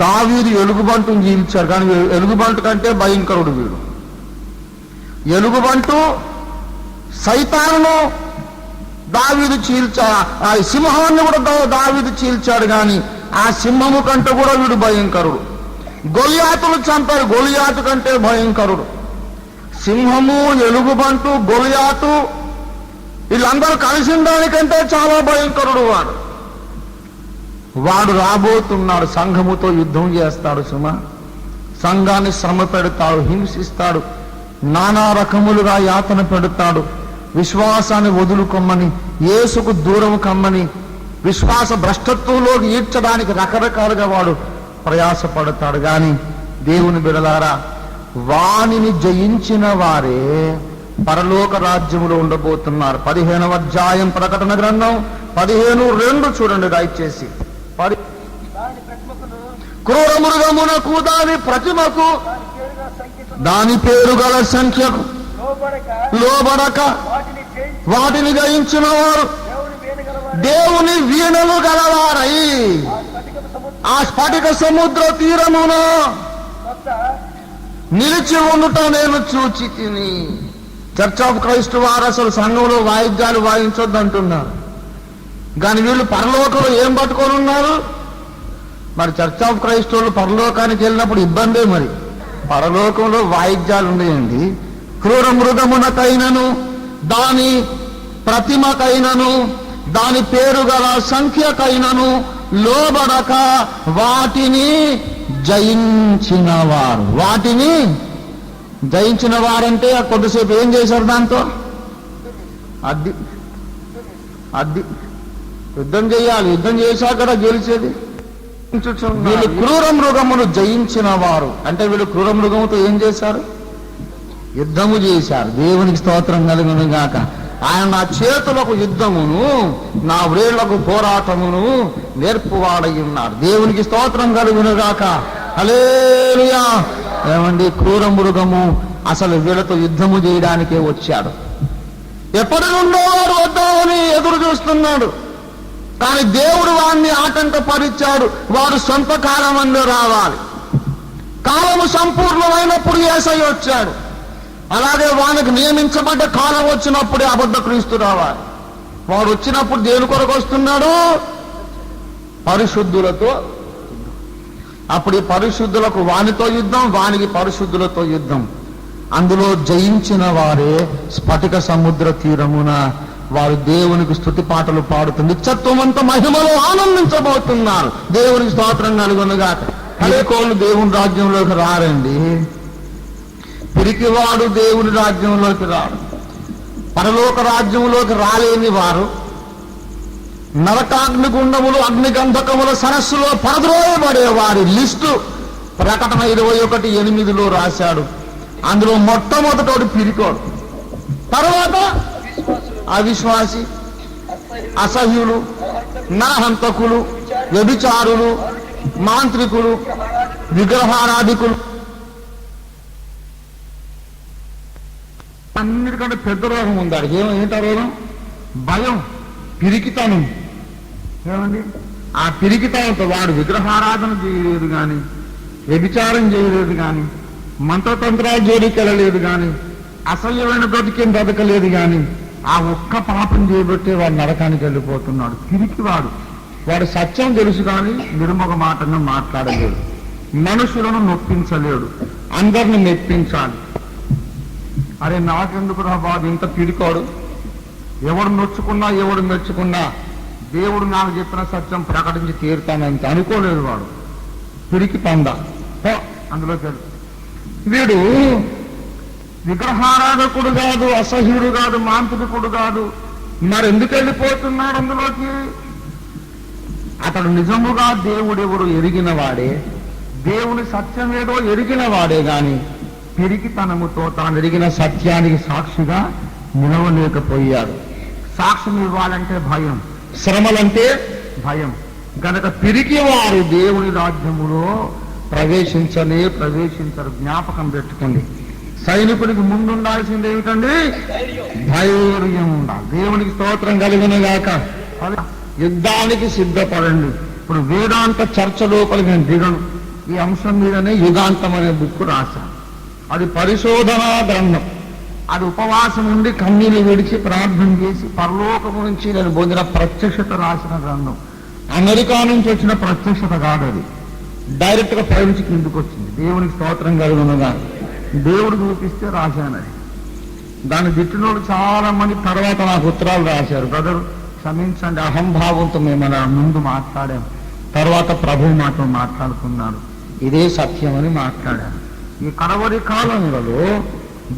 దావీదు ఎలుగుబంటును చీల్చాడు, కానీ ఎలుగుబంటు కంటే భయంకరుడు వీడు. ఎలుగుబంటు సైతానును దావీదు ఆ సింహాన్ని కూడా దావీదు చీల్చాడు, కానీ ఆ సింహము కంటే కూడా వీడు భయంకరుడు. గొలియాతును చంపాడు, గొలియాతు కంటే భయంకరుడు. సింహము, ఎలుగుబంటు, గొలియాతు వీళ్ళందరూ కలిసిన దానికంటే చాలా భయంకరుడు వాడు. వాడు రాబోతున్నాడు, సంఘముతో యుద్ధం చేస్తాడు. సుమ, సంఘాన్ని శ్రమ పెడతాడు, హింసిస్తాడు, నానా రకములుగా యాతన పెడతాడు. విశ్వాసాన్ని వదులుకొమ్మని, యేసుకు దూరం కమ్మని, విశ్వాస భ్రష్టత్వంలోకి ఈడ్చడానికి రకరకాలుగా వాడు ప్రయాసపడతాడు. కానీ దేవుని బిడలారా, వానిని జయించిన వారే పరలోక రాజ్యములో ఉండబోతున్నారు. 15వ అధ్యాయం ప్రకటన గ్రంథం 15:2 చూడండి దయచేసి. క్రూర మృగమునకు, దాని ప్రతిమకు, దాని పేరు గల సంఖ్యకు లోబడక వాటిని జయించిన వారు దేవుని వీణలు గలవారై ఆ స్ఫటిక సముద్ర తీరమున నిలిచి ఉండుట నేను చూచి తిని. చర్చ్ ఆఫ్ క్రైస్ట్ వారు అసలు సంఘంలో వాయిద్యాలు వాయించొద్దు అంటున్నారు, కానీ వీళ్ళు పరలోకంలో ఏం పట్టుకొని ఉన్నారు? మరి చర్చ్ ఆఫ్ క్రైస్ట్ వాళ్ళు పరలోకానికి వెళ్ళినప్పుడు ఇబ్బందే. మరి పరలోకంలో వాయిద్యాలు ఉన్నాయండి. క్రూర మృగమునకైనను, దాని ప్రతిమకైనను, దాని పేరు గల సంఖ్యకైనను లోబడక వాటిని జయించిన వారు. వాటిని జయించిన వారంటే కొద్దిసేపు ఏం చేశారు? దాంతో అద్ది యుద్ధం చేయాలి. యుద్ధం చేశాక కదా గెలిచేది. వీళ్ళు క్రూర మృగమును జయించిన వారు అంటే వీళ్ళు క్రూర మృగముతో ఏం చేశారు? యుద్ధము చేశారు. దేవునికి స్తోత్రం కలుగును గాక. ఆయన నా చేతులకు యుద్ధమును, నా వ్రేళ్లకు పోరాటమును నేర్పువాడై ఉన్నాడు. దేవునికి స్తోత్రం కలుగును గాక. హల్లెలూయా. ఏమండి, క్రూర మృగము అసలు వీళ్ళతో యుద్ధము చేయడానికే వచ్చాడు. ఎప్పటి నుండో వాడు వద్దామని ఎదురు చూస్తున్నాడు, కానీ దేవుడు వాడిని ఆటంకపరిచాడు. వాడు సొంత కాలమంలో రావాలి. కాలము సంపూర్ణమైనప్పుడు యేసయ్య వచ్చాడు. అలాగే వానికి నియమించబడ్డ కాలం వచ్చినప్పుడే అబద్ధ క్రీస్తు రావాలి. వాడు వచ్చినప్పుడు దేని కొరకు వస్తున్నాడు? పరిశుద్ధులతో. అప్పుడు ఈ పరిశుద్ధులకు వానితో యుద్ధం, వానికి పరిశుద్ధులతో యుద్ధం. అందులో జయించిన వారే స్ఫటిక సముద్ర తీరమున వారు దేవునికి స్తుతి పాటలు పాడుతూ నిత్యత్వమంత మహిమలో ఆనందించబోతున్నారు. దేవునికి స్తోత్రం కలుగునుగాక. పిరికోళ్ళు దేవుని రాజ్యంలోకి రారండి. పిరికివాడు దేవుని రాజ్యంలోకి రాడు. పరలోక రాజ్యంలోకి రాలేని వారు నరకాగ్నిగుండములు అగ్నిగంధకముల సరస్సులో పరద్రోయబడే వారి లిస్టు ప్రకటన 21:8 రాశాడు. అందులో మొట్టమొదటోడు పిరికోడు, తర్వాత అవిశ్వాసి, అసహ్యులు, నరహంతకులు, వ్యభిచారులు, మాంత్రికులు, విగ్రహారాధికులు. అన్నిటికంటే పెద్ద రోగం ఉందాడు. ఏంటో రోగం? భయం, పిరికితనం. ఏమండి? ఆ పిరికితనంతో వాడు విగ్రహారాధన చేయలేదు కానీ, వ్యభిచారం చేయలేదు కానీ, మంత్రతంత్రాలు జోలికెళ్ళలేదు కానీ, అసహ్యమైన బ్రతికేం బ్రతకలేదు కానీ, ఆ ఒక్క పాపం చేయబట్టే వాడు నరకానికి వెళ్ళిపోతున్నాడు. పిరికివాడు. వాడు సత్యం తెలుసు కానీ నిర్ముఖమాటంగా మాట్లాడలేడు, మనుషులను నొప్పించలేడు, అందరిని మెప్పించాలి. అరే నాకెందుకు రా బాబు ఇంత పిరికోడు, ఎవడు నొచ్చుకున్నా ఎవడు మెచ్చుకున్నా దేవుడు నాకు చెప్పిన సత్యం ప్రకటించి తీరుతానంత అనుకోలేదు వాడు. పిరికి పంద అందులోకి వెళ్ళు. వీడు విగ్రహారాధకుడు కాదు, అసహ్యుడు కాదు, మాంత్రికుడు కాదు. మరి ఎందుకు వెళ్ళిపోతున్నాడు అందులోకి? అతడు నిజముగా దేవుడెవడు ఎరిగిన వాడే, దేవుని సత్యం ఏదో ఎరిగిన వాడే గాని పిరికితనముతో తాను ఎరిగిన సత్యానికి సాక్షిగా నిలవలేకపోయాడు. సాక్ష్యం ఇవ్వాలంటే భయం, శ్రమలంటే భయం. గనక పిరికి వారు దేవుని రాజ్యములో ప్రవేశించరు. జ్ఞాపకం పెట్టుకోండి. సైనికునికి ముందుండాల్సింది ఏమిటండి? ధైర్యం ఉండాలి. దేవునికి స్తోత్రం కలుగునుగాక. యుద్ధానికి సిద్ధపడండి. ఇప్పుడు వేదాంత చర్చ లోపలికి నేను దిగను. ఈ అంశం మీదనే యుగాంతం అనే బుక్ రాశాను. అది పరిశోధనా గ్రంథం. అది ఉపవాసం ఉండి కన్నీళ్ళు విడిచి ప్రార్థన చేసి పరలోకము నుంచి నేను పొందిన ప్రత్యక్షత రాసిన గ్రంథం. అమెరికా నుంచి వచ్చిన ప్రత్యక్షత కాదు, అది డైరెక్ట్ గా పైనుంచి కిందకు వచ్చింది. దేవునికి స్తోత్రం కలుగునుగా. దేవుడు చూపిస్తే రాశాను అది. దాన్ని తిట్టినోళ్ళు చాలా మంది తర్వాత నాకు ఉత్తరాలు రాశారు. బ్రదర్ క్షమించండి, అహంభావంతో మేము అలా ముందు మాట్లాడాము, తర్వాత ప్రభు మాతో మాట్లాడుకున్నాడు, ఇదే సత్యం అని మాట్లాడాను. ఈ కడవరి కాలంలో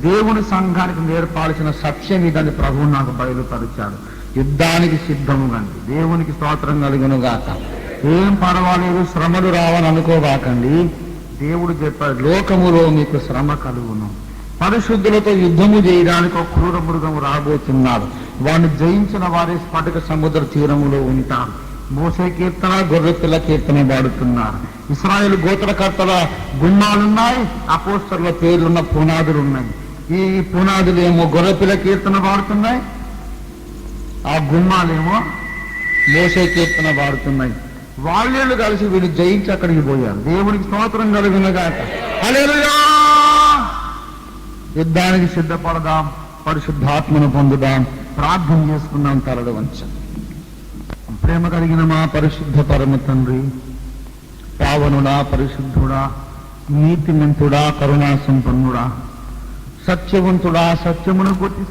దేవుని సంఘానికి నేర్పాల్సిన సత్యం ఇదని ప్రభువు నాకు బయలుపరిచాడు. యుద్ధానికి సిద్ధము కండి. దేవునికి స్తోత్రం కలుగునుగాక. ఏం పర్వాలేదు, శ్రమలు రావని అనుకోగాకండి. దేవుడు చెప్పాడు, లోకములో మీకు శ్రమ కలుగును. పరిశుద్ధులతో యుద్ధము చేయడానికి ఒక క్రూర మృగము రాబోతున్నాడు. వాడిని జయించిన వారే స్ఫటిక సముద్ర తీరములో ఉంటారు. మోసే కీర్తన, గొర్రెపిల్ల కీర్తన పాడుతున్నారు. ఇశ్రాయేలు గోత్రకర్తల గుమ్మాలున్నాయి, అపోస్తలుల పేర్లున్న పునాదులు ఉన్నాయి. ఈ పునాదులు ఏమో గొర్రెపిల్ల కీర్తన పాడుతున్నాయి, ఆ గుమ్మాలేమో మోసే కీర్తన పాడుతున్నాయి. వాళ్ళేళ్ళు కలిసి వీళ్ళు జయించి అక్కడికి పోయారు. దేవునికి స్తోత్రం కలుగునుగాక. హల్లెలూయా. యుద్ధానికి సిద్ధపడదాం, పరిశుద్ధాత్మను పొందుదాం, ప్రార్థన చేసుకుందాం. తలలు వంచండి. ప్రేమ కలిగిన మా పరిశుద్ధ పరమ తండ్రి, పావనుడా, పరిశుద్ధుడా, నీతిమంతుడా, కరుణా సంపన్నుడా, సత్యవంతుడా, సత్యమును గుర్తి